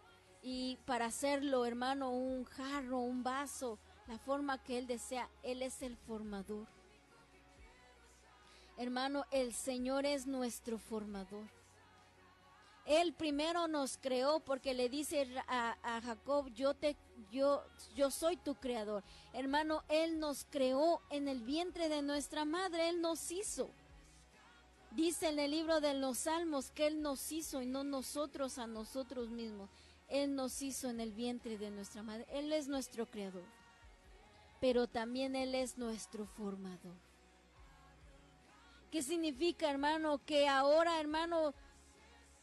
y para hacerlo, hermano, un jarro, un vaso, la forma que él desea, él es el formador. Hermano, el Señor es nuestro formador. Él primero nos creó porque le dice a Jacob, yo soy tu creador. Hermano, Él nos creó en el vientre de nuestra madre, Él nos hizo. Dice en el libro de los Salmos que Él nos hizo y no nosotros a nosotros mismos. Él nos hizo en el vientre de nuestra madre. Él es nuestro creador, pero también Él es nuestro formador. ¿Qué significa, hermano? Que ahora, hermano,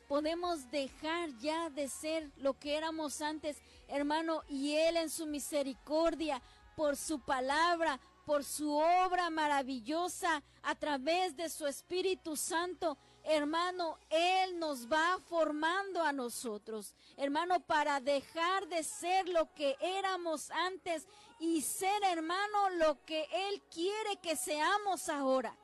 podemos dejar ya de ser lo que éramos antes, hermano, y Él en su misericordia, por su palabra, por su obra maravillosa, a través de su Espíritu Santo, hermano, Él nos va formando a nosotros, hermano, para dejar de ser lo que éramos antes y ser, hermano, lo que Él quiere que seamos ahora.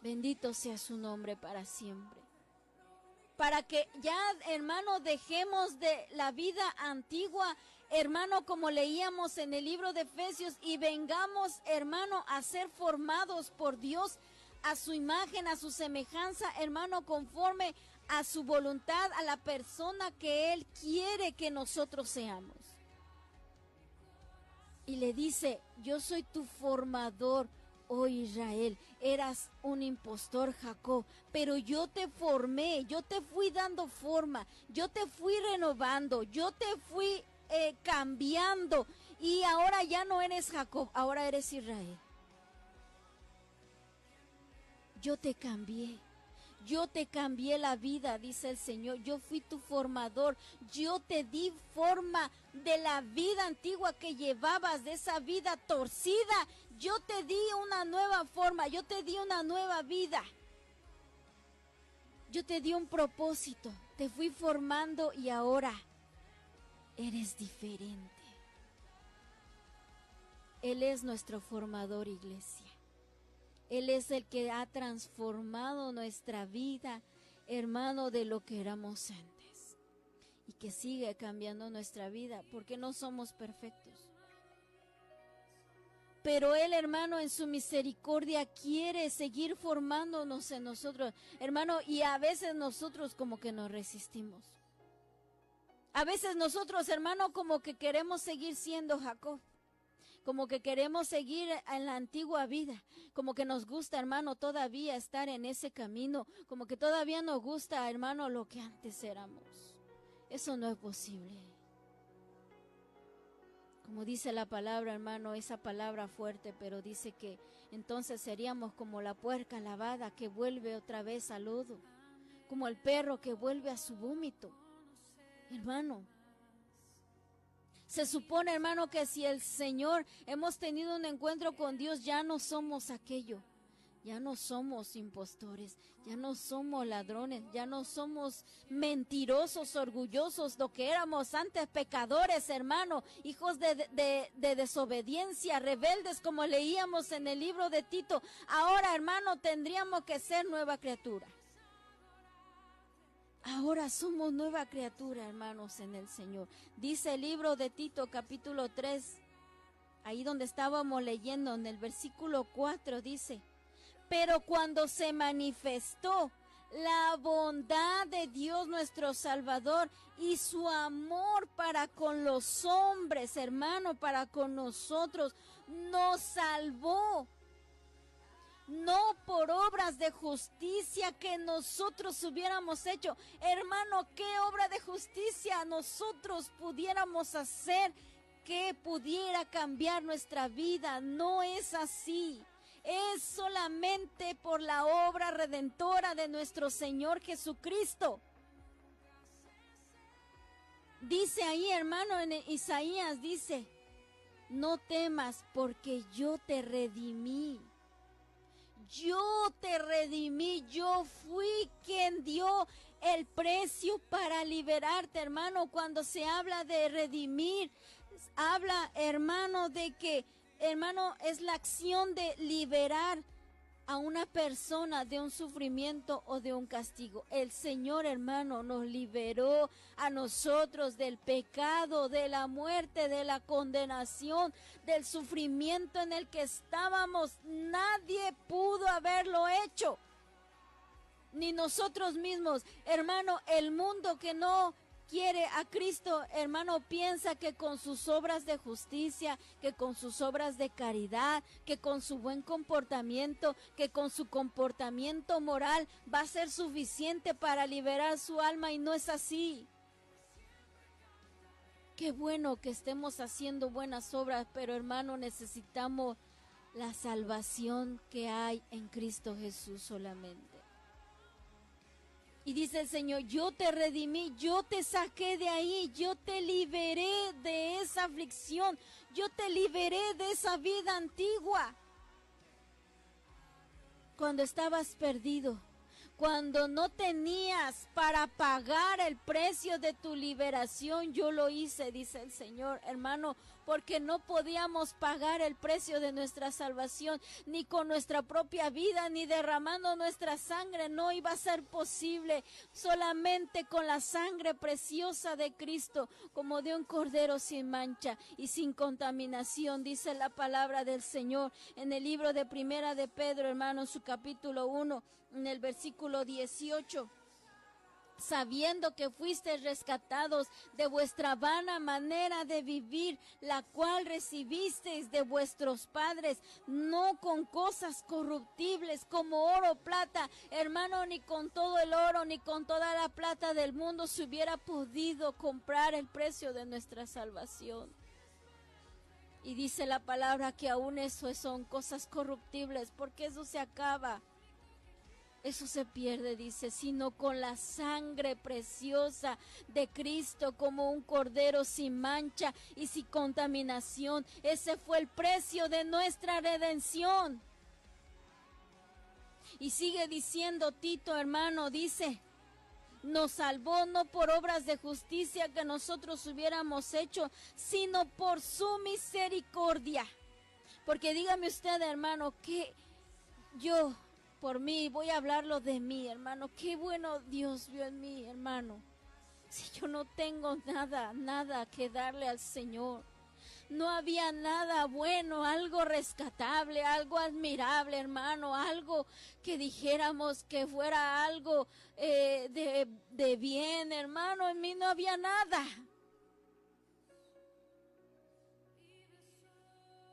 Bendito sea su nombre para siempre. Para que ya, hermano, dejemos de la vida antigua, hermano, como leíamos en el libro de Efesios, y vengamos, hermano, a ser formados por Dios a su imagen, a su semejanza, hermano, conforme a su voluntad, a la persona que Él quiere que nosotros seamos. Y le dice, yo soy tu formador. Oh Israel, eras un impostor, Jacob, pero yo te formé, yo te fui dando forma, yo te fui renovando, yo te fui cambiando, y ahora ya no eres Jacob, ahora eres Israel. Yo te cambié la vida, dice el Señor. Yo fui tu formador, yo te di forma de la vida antigua que llevabas, de esa vida torcida. Yo te di una nueva forma, yo te di una nueva vida. Yo te di un propósito, te fui formando y ahora eres diferente. Él es nuestro formador, iglesia. Él es el que ha transformado nuestra vida, hermano, de lo que éramos antes. Y que sigue cambiando nuestra vida, porque no somos perfectos. Pero Él, hermano, en su misericordia quiere seguir formándonos en nosotros, hermano, y a veces nosotros como que nos resistimos. A veces nosotros, hermano, como que queremos seguir siendo Jacob. Como que queremos seguir en la antigua vida, como que nos gusta, hermano, todavía estar en ese camino, como que todavía nos gusta, hermano, lo que antes éramos. Eso no es posible. Como dice la palabra, hermano, esa palabra fuerte, pero dice que entonces seríamos como la puerca lavada que vuelve otra vez al lodo, como el perro que vuelve a su vómito. Hermano, se supone, hermano, que si el Señor hemos tenido un encuentro con Dios, ya no somos aquello. Ya no somos impostores, ya no somos ladrones, ya no somos mentirosos, orgullosos, lo que éramos antes, pecadores, hermano, hijos de desobediencia, rebeldes, como leíamos en el libro de Tito. Ahora, hermano, tendríamos que ser nueva criatura. Ahora somos nueva criatura, hermanos, en el Señor. Dice el libro de Tito, capítulo 3, ahí donde estábamos leyendo, en el versículo 4, dice: pero cuando se manifestó la bondad de Dios nuestro Salvador y su amor para con los hombres, hermano, para con nosotros, nos salvó. No por obras de justicia que nosotros hubiéramos hecho. Hermano, ¿qué obra de justicia nosotros pudiéramos hacer que pudiera cambiar nuestra vida? No es así. Es solamente por la obra redentora de nuestro Señor Jesucristo. Dice ahí, hermano, en Isaías, dice: no temas porque yo te redimí. Yo te redimí, yo fui quien dio el precio para liberarte, hermano. Cuando se habla de redimir, habla, hermano, de que, hermano, es la acción de liberar a una persona de un sufrimiento o de un castigo. El Señor, hermano, nos liberó a nosotros del pecado, de la muerte, de la condenación, del sufrimiento en el que estábamos. Nadie pudo haberlo hecho. ni nosotros mismos. Hermano, el mundo que no quiere a Cristo, hermano, piensa que con sus obras de justicia, que con sus obras de caridad, que con su buen comportamiento, que con su comportamiento moral va a ser suficiente para liberar su alma, y no es así. Qué bueno que estemos haciendo buenas obras, pero hermano, necesitamos la salvación que hay en Cristo Jesús solamente. Y dice el Señor, yo te redimí, yo te saqué de ahí, yo te liberé de esa aflicción, yo te liberé de esa vida antigua. Cuando estabas perdido, cuando no tenías para pagar el precio de tu liberación, yo lo hice, dice el Señor, hermano, porque no podíamos pagar el precio de nuestra salvación, ni con nuestra propia vida, ni derramando nuestra sangre, no iba a ser posible, solamente con la sangre preciosa de Cristo, como de un cordero sin mancha y sin contaminación, dice la palabra del Señor, en el libro de Primera de Pedro, hermano, en su capítulo 1, en el versículo 18, sabiendo que fuisteis rescatados de vuestra vana manera de vivir, la cual recibisteis de vuestros padres, no con cosas corruptibles como oro o plata, hermano, ni con todo el oro, ni con toda la plata del mundo se hubiera podido comprar el precio de nuestra salvación. Y dice la palabra que aún eso son cosas corruptibles, porque eso se acaba. Eso se pierde, dice, sino con la sangre preciosa de Cristo, como un cordero sin mancha y sin contaminación. Ese fue el precio de nuestra redención. Y sigue diciendo Tito, hermano, dice, nos salvó no por obras de justicia que nosotros hubiéramos hecho, sino por su misericordia. Porque dígame usted, hermano, que yo... por mí, voy a hablarlo de mí, hermano. Qué bueno Dios vio en mí, hermano. Si yo no tengo nada que darle al Señor. No había nada bueno, algo rescatable, algo admirable, hermano. Algo que dijéramos que fuera algo de bien, hermano. En mí no había nada.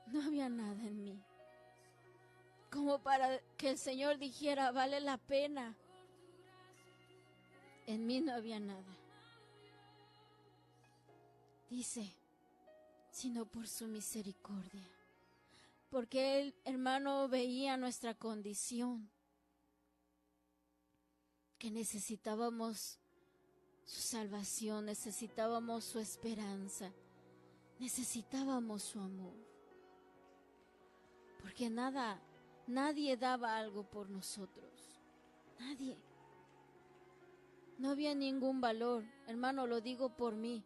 No había nada en mí como para que el Señor dijera, vale la pena. En mí no había nada. Dice, sino por su misericordia. Porque Él, hermano, veía nuestra condición, que necesitábamos su salvación, necesitábamos su esperanza, necesitábamos su amor. Porque nadie daba algo por nosotros. Nadie. No había ningún valor. Hermano, lo digo por mí.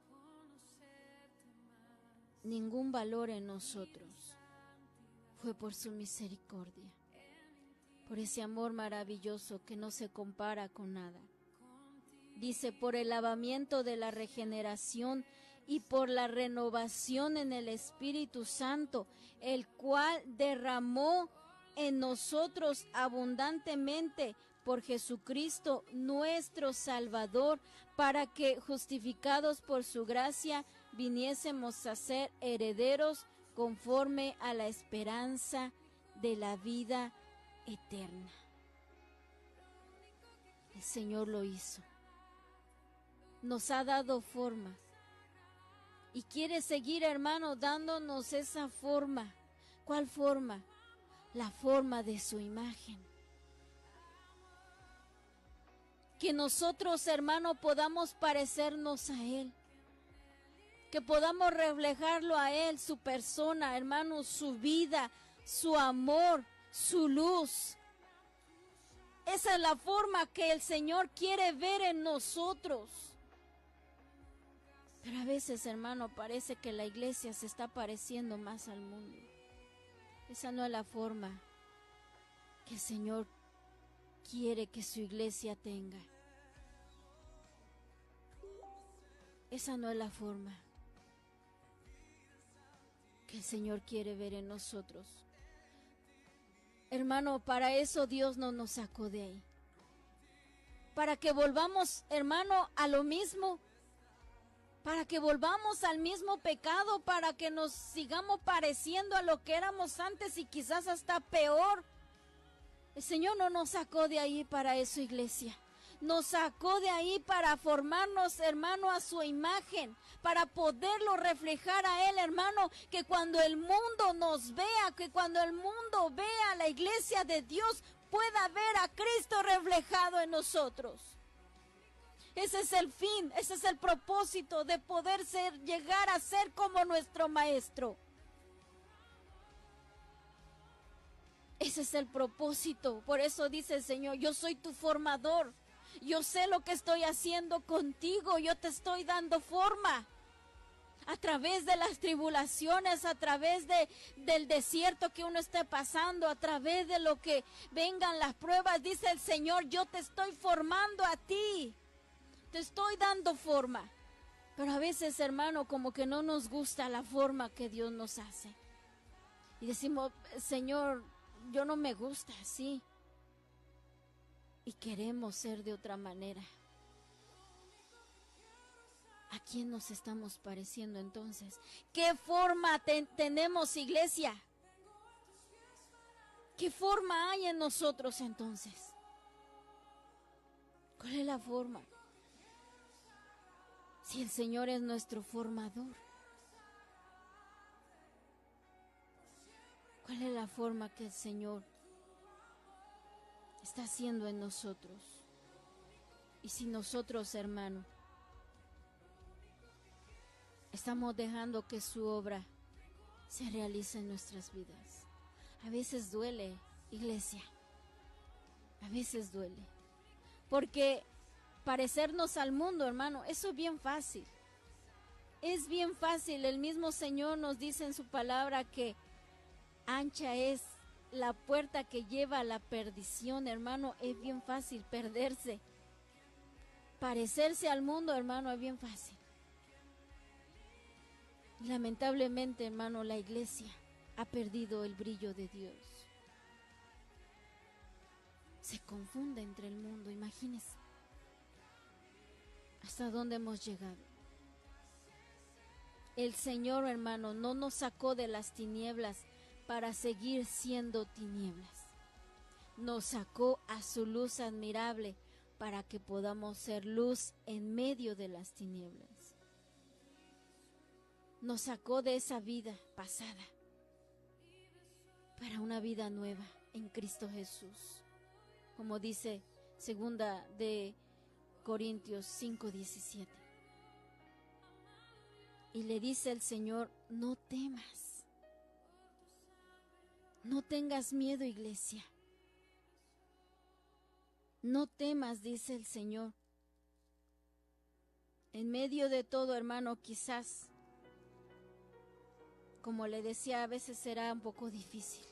Ningún valor en nosotros. Fue por su misericordia. Por ese amor maravilloso que no se compara con nada. Dice, por el lavamiento de la regeneración y por la renovación en el Espíritu Santo, el cual derramó en nosotros abundantemente por Jesucristo nuestro Salvador, para que, justificados por su gracia, viniésemos a ser herederos conforme a la esperanza de la vida eterna. El Señor lo hizo. Nos ha dado forma. Y quiere seguir, hermano, dándonos esa forma. ¿Cuál forma? La forma de su imagen. Que nosotros, hermano, podamos parecernos a Él. Que podamos reflejarlo a Él, su persona, hermano, su vida, su amor, su luz. Esa es la forma que el Señor quiere ver en nosotros. Pero a veces, hermano, parece que la iglesia se está pareciendo más al mundo. Esa no es la forma que el Señor quiere que su iglesia tenga. Esa no es la forma que el Señor quiere ver en nosotros. Hermano, para eso Dios no nos sacó de ahí. para que volvamos, hermano, a lo mismo, para que volvamos al mismo pecado, para que nos sigamos pareciendo a lo que éramos antes y quizás hasta peor. El Señor no nos sacó de ahí para eso, iglesia. Nos sacó de ahí para formarnos, hermano, a su imagen, para poderlo reflejar a Él, hermano, que cuando el mundo nos vea, que cuando el mundo vea a la iglesia de Dios, pueda ver a Cristo reflejado en nosotros. Ese es el fin, ese es el propósito de poder llegar a ser como nuestro Maestro. Ese es el propósito. Por eso dice el Señor, yo soy tu formador. Yo sé lo que estoy haciendo contigo. Yo te estoy dando forma. A través de las tribulaciones, a través del desierto que uno esté pasando, a través de lo que vengan las pruebas, dice el Señor, yo te estoy formando a ti. Te estoy dando forma. Pero a veces, hermano, como que no nos gusta la forma que Dios nos hace. Y decimos, Señor, yo no me gusta así. Y queremos ser de otra manera. ¿A quién nos estamos pareciendo entonces? ¿Qué forma tenemos, iglesia? ¿Qué forma hay en nosotros entonces? ¿Cuál es la forma? Si el Señor es nuestro formador, ¿cuál es la forma que el Señor está haciendo en nosotros? Y si nosotros, hermano, estamos dejando que su obra se realice en nuestras vidas. A veces duele, iglesia. A veces duele. Porque parecernos al mundo, hermano, eso es bien fácil. Es bien fácil. El mismo Señor nos dice en su palabra que ancha es la puerta que lleva a la perdición, hermano. Es bien fácil perderse. Parecerse al mundo, hermano, es bien fácil. Lamentablemente, hermano, la iglesia ha perdido el brillo de Dios. Se confunde entre el mundo, imagínense. ¿Hasta dónde hemos llegado? El Señor, hermano, no nos sacó de las tinieblas para seguir siendo tinieblas. Nos sacó a su luz admirable para que podamos ser luz en medio de las tinieblas. Nos sacó de esa vida pasada para una vida nueva en Cristo Jesús. Como dice 2 de Corintios 5:17. Y le dice el Señor, no temas. No tengas miedo, iglesia. No temas, dice el Señor. En medio de todo, hermano, quizás, como le decía, a veces será un poco difícil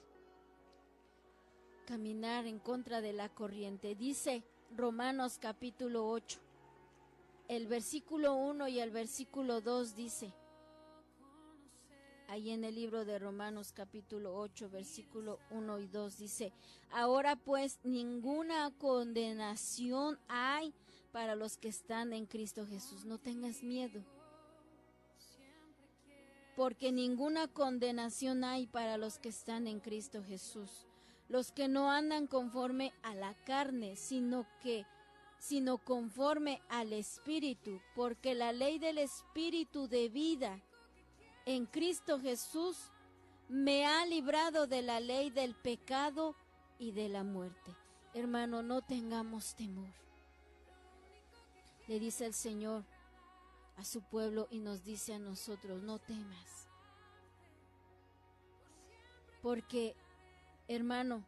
caminar en contra de la corriente. Dice Romanos capítulo 8, el versículo 1 y el versículo 2 dice, ahí en el libro de Romanos capítulo 8, versículo 1 y 2 dice, ahora pues ninguna condenación hay para los que están en Cristo Jesús. No tengas miedo, porque ninguna condenación hay para los que están en Cristo Jesús. Los que no andan conforme a la carne, sino conforme al Espíritu, porque la ley del Espíritu de vida en Cristo Jesús me ha librado de la ley del pecado y de la muerte. Hermano, no tengamos temor. Le dice el Señor a su pueblo y nos dice a nosotros, no temas. Porque, hermano,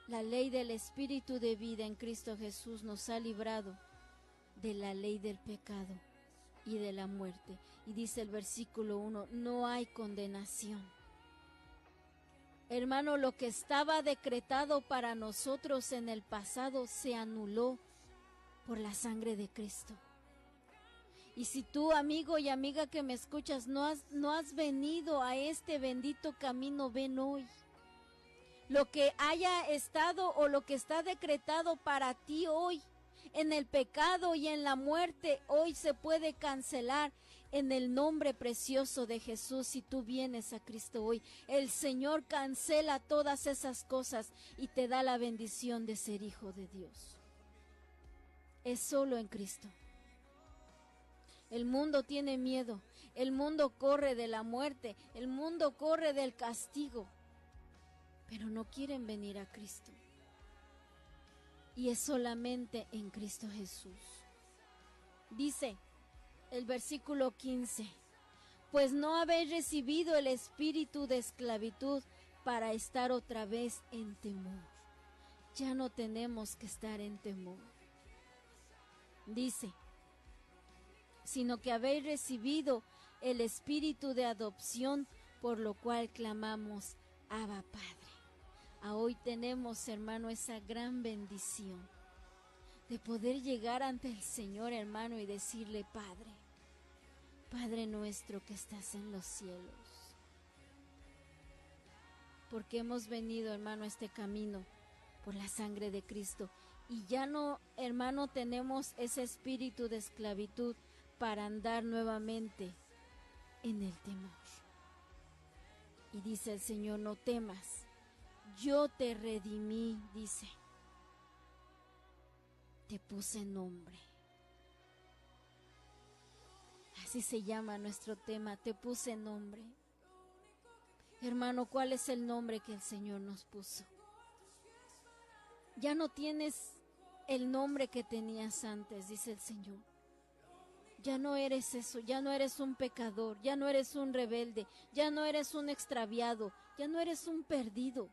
la ley del Espíritu de vida en Cristo Jesús nos ha librado de la ley del pecado y de la muerte. Y dice el versículo 1, no hay condenación. Hermano, lo que estaba decretado para nosotros en el pasado se anuló por la sangre de Cristo. Y si tú, amigo y amiga que me escuchas, no has venido a este bendito camino, ven hoy. Lo que haya estado o lo que está decretado para ti hoy en el pecado y en la muerte, hoy se puede cancelar en el nombre precioso de Jesús. Si tú vienes a Cristo hoy, el Señor cancela todas esas cosas y te da la bendición de ser hijo de Dios. Es solo en Cristo. El mundo tiene miedo, el mundo corre de la muerte, el mundo corre del castigo, pero no quieren venir a Cristo. Y es solamente en Cristo Jesús. Dice el versículo 15, pues no habéis recibido el espíritu de esclavitud para estar otra vez en temor. Ya no tenemos que estar en temor. Dice, sino que habéis recibido el espíritu de adopción, por lo cual clamamos, Abba Padre. Hoy tenemos, hermano, esa gran bendición de poder llegar ante el Señor, hermano, y decirle, Padre, Padre nuestro que estás en los cielos. Porque hemos venido, hermano, a este camino por la sangre de Cristo. Y ya no, hermano, tenemos ese espíritu de esclavitud para andar nuevamente en el temor. Y dice el Señor, no temas, yo te redimí, dice, te puse nombre. Así se llama nuestro tema, te puse nombre. Hermano, ¿cuál es el nombre que el Señor nos puso? Ya no tienes el nombre que tenías antes, dice el Señor. Ya no eres eso, ya no eres un pecador, ya no eres un rebelde, ya no eres un extraviado, ya no eres un perdido.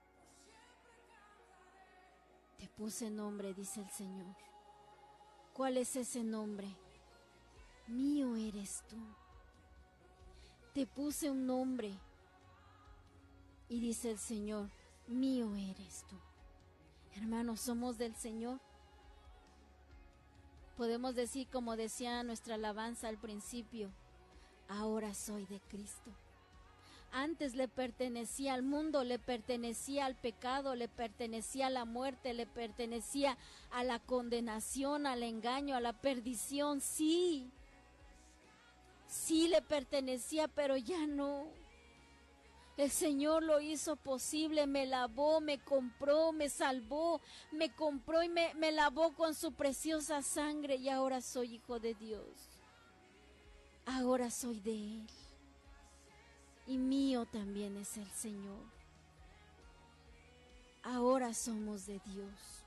Te puse nombre, dice el Señor. ¿Cuál es ese nombre? Mío eres tú. Te puse un nombre y dice el Señor, mío eres tú. Hermanos, somos del Señor. Podemos decir, como decía nuestra alabanza al principio, ahora soy de Cristo. Antes le pertenecía al mundo, le pertenecía al pecado, le pertenecía a la muerte, le pertenecía a la condenación, al engaño, a la perdición. Sí, sí le pertenecía, pero ya no. El Señor lo hizo posible, me lavó, me compró, me salvó, me compró y me lavó con su preciosa sangre y ahora soy hijo de Dios. Ahora soy de Él. Y mío también es el Señor. Ahora somos de Dios.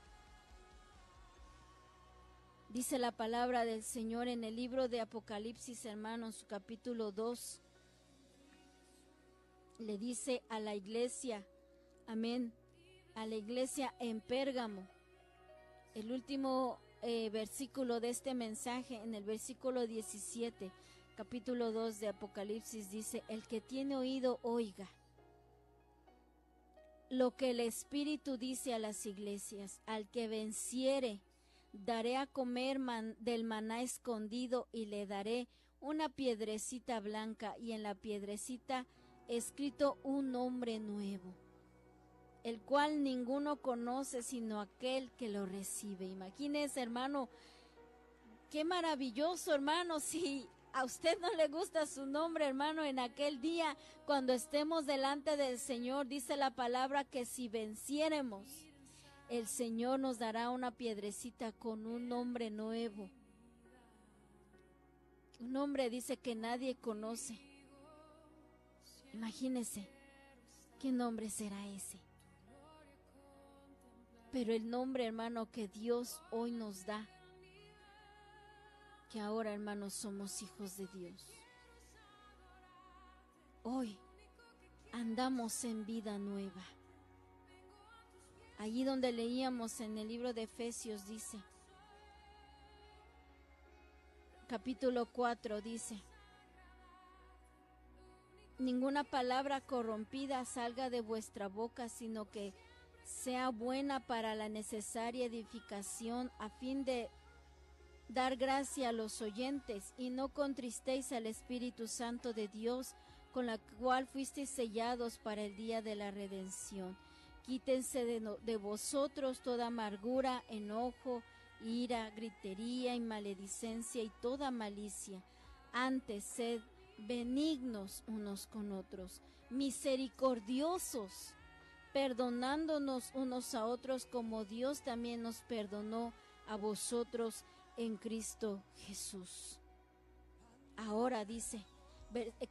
Dice la palabra del Señor en el libro de Apocalipsis, hermanos, su capítulo 2. Le dice a la iglesia, amén, a la iglesia en Pérgamo. El último versículo de este mensaje, en el versículo 17, capítulo 2 de Apocalipsis, dice, el que tiene oído, oiga lo que el Espíritu dice a las iglesias. Al que venciere, daré a comer del maná escondido y le daré una piedrecita blanca y en la piedrecita escrito un nombre nuevo, el cual ninguno conoce sino aquel que lo recibe. Imagínese, hermano, qué maravilloso, hermano. Si a usted no le gusta su nombre, hermano, en aquel día, cuando estemos delante del Señor, dice la palabra que si venciéremos, el Señor nos dará una piedrecita con un nombre nuevo. Un nombre, dice, que nadie conoce. Imagínese, ¿qué nombre será ese? Pero el nombre, hermano, que Dios hoy nos da, que ahora, hermanos, somos hijos de Dios. Hoy andamos en vida nueva. Allí donde leíamos en el libro de Efesios dice, capítulo 4 dice, ninguna palabra corrompida salga de vuestra boca, sino que sea buena para la necesaria edificación, a fin de dar gracia a los oyentes, y no contristéis al Espíritu Santo de Dios, con la cual fuisteis sellados para el día de la redención. Quítense de vosotros toda amargura, enojo, ira, gritería y maledicencia y toda malicia. Antes sed benignos unos con otros, misericordiosos, perdonándonos unos a otros como Dios también nos perdonó a vosotros en Cristo Jesús. Ahora dice,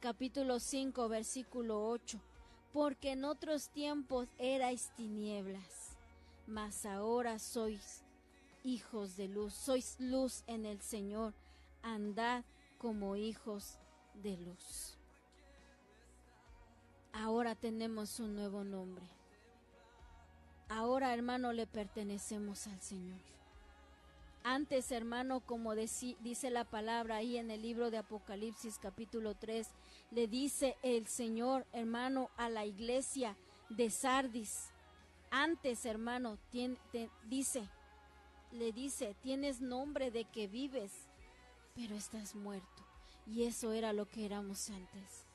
capítulo 5, versículo 8, porque en otros tiempos erais tinieblas, mas ahora sois hijos de luz, sois luz en el Señor, andad como hijos de luz. Ahora tenemos un nuevo nombre. Ahora, hermano, le pertenecemos al Señor. Antes, hermano, como dice la palabra ahí en el libro de Apocalipsis capítulo 3, le dice el Señor, hermano, a la iglesia de Sardis. Antes, hermano, le dice, tienes nombre de que vives, pero estás muerto. Y eso era lo que éramos antes.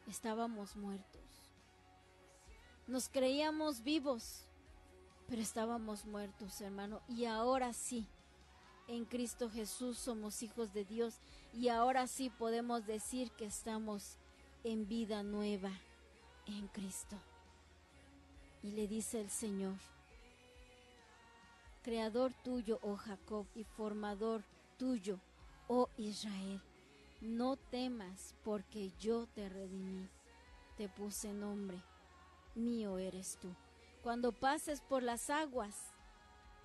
Estábamos muertos. Nos creíamos vivos, pero estábamos muertos, hermano. Y ahora sí, en Cristo Jesús somos hijos de Dios. Y ahora sí podemos decir que estamos en vida nueva en Cristo. Y le dice el Señor, Creador tuyo, oh Jacob, y formador tuyo, oh Israel, no temas, porque yo te redimí, te puse nombre, mío eres tú. Cuando pases por las aguas,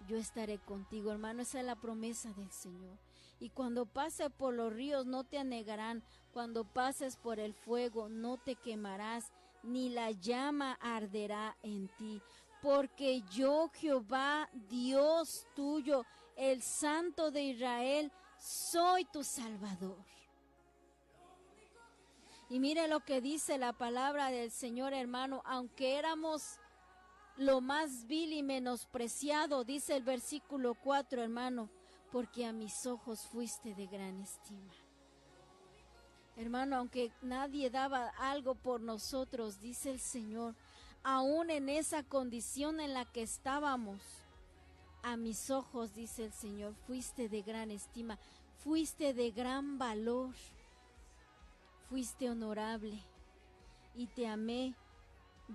yo estaré contigo, hermano. Esa es la promesa del Señor. Y cuando pases por los ríos, no te anegarán. Cuando pases por el fuego, no te quemarás, ni la llama arderá en ti. Porque yo, Jehová, Dios tuyo, el Santo de Israel, soy tu Salvador. Y mire lo que dice la palabra del Señor, hermano, aunque éramos lo más vil y menospreciado, dice el versículo 4, hermano, porque a mis ojos fuiste de gran estima. Hermano, aunque nadie daba algo por nosotros, dice el Señor, aún en esa condición en la que estábamos, a mis ojos, dice el Señor, fuiste de gran estima, fuiste de gran valor, fuiste honorable y te amé,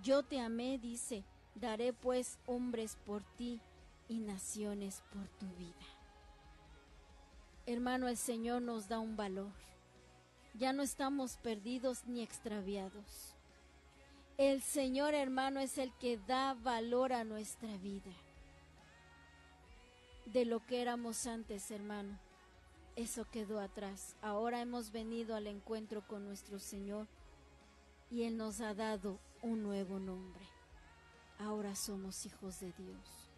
yo te amé, dice, daré pues hombres por ti y naciones por tu vida. Hermano, el Señor nos da un valor. Ya no estamos perdidos ni extraviados. El Señor, hermano, es el que da valor a nuestra vida. De lo que éramos antes, hermano, eso quedó atrás. Ahora hemos venido al encuentro con nuestro Señor y Él nos ha dado un nuevo nombre. Ahora somos hijos de Dios.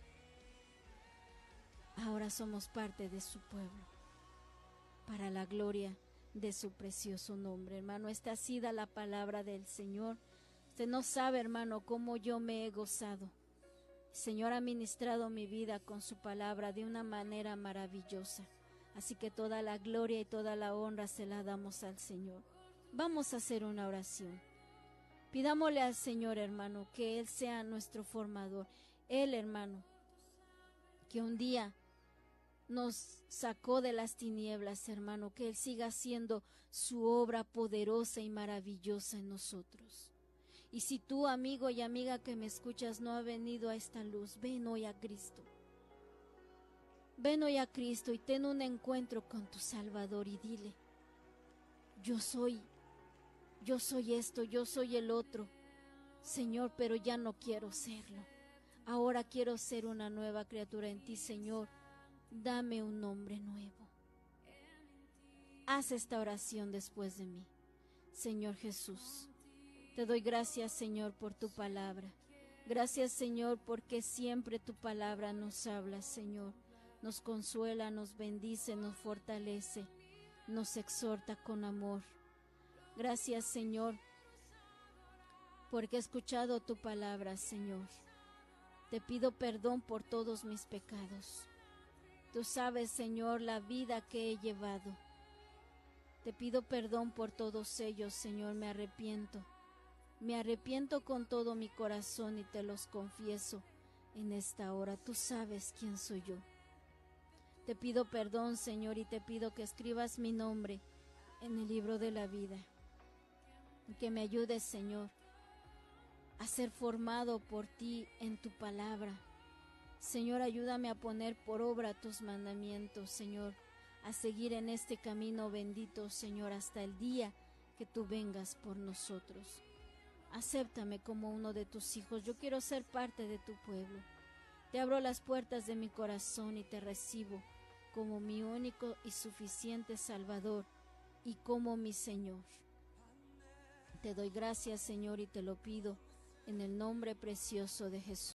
Ahora somos parte de su pueblo, para la gloria de su precioso nombre. Hermano, esta ha sido la palabra del Señor. Usted no sabe, hermano, cómo yo me he gozado. El Señor ha ministrado mi vida con su palabra de una manera maravillosa. Así que toda la gloria y toda la honra se la damos al Señor. Vamos a hacer una oración. Pidámosle al Señor, hermano, que Él sea nuestro formador. Él, hermano, que un día nos sacó de las tinieblas, hermano, que Él siga haciendo su obra poderosa y maravillosa en nosotros. Y si tú, amigo y amiga que me escuchas, no ha venido a esta luz, ven hoy a Cristo. Ven hoy a Cristo y ten un encuentro con tu Salvador y dile, yo soy esto, yo soy el otro, Señor, pero ya no quiero serlo. Ahora quiero ser una nueva criatura en ti, Señor. Dame un nombre nuevo. Haz esta oración después de mí. Señor Jesús, te doy gracias, Señor, por tu palabra. Gracias, Señor, porque siempre tu palabra nos habla, Señor. Nos consuela, nos bendice, nos fortalece, nos exhorta con amor. Gracias, Señor, porque he escuchado tu palabra, Señor. Te pido perdón por todos mis pecados. Tú sabes, Señor, la vida que he llevado. Te pido perdón por todos ellos, Señor, me arrepiento. Me arrepiento con todo mi corazón y te los confieso en esta hora. Tú sabes quién soy yo. Te pido perdón, Señor, y te pido que escribas mi nombre en el libro de la vida. Y que me ayudes, Señor, a ser formado por ti en tu palabra. Señor, ayúdame a poner por obra tus mandamientos, Señor, a seguir en este camino bendito, Señor, hasta el día que tú vengas por nosotros. Acéptame como uno de tus hijos. Yo quiero ser parte de tu pueblo. Te abro las puertas de mi corazón y te recibo como mi único y suficiente Salvador y como mi Señor. Te doy gracias, Señor, y te lo pido en el nombre precioso de Jesús.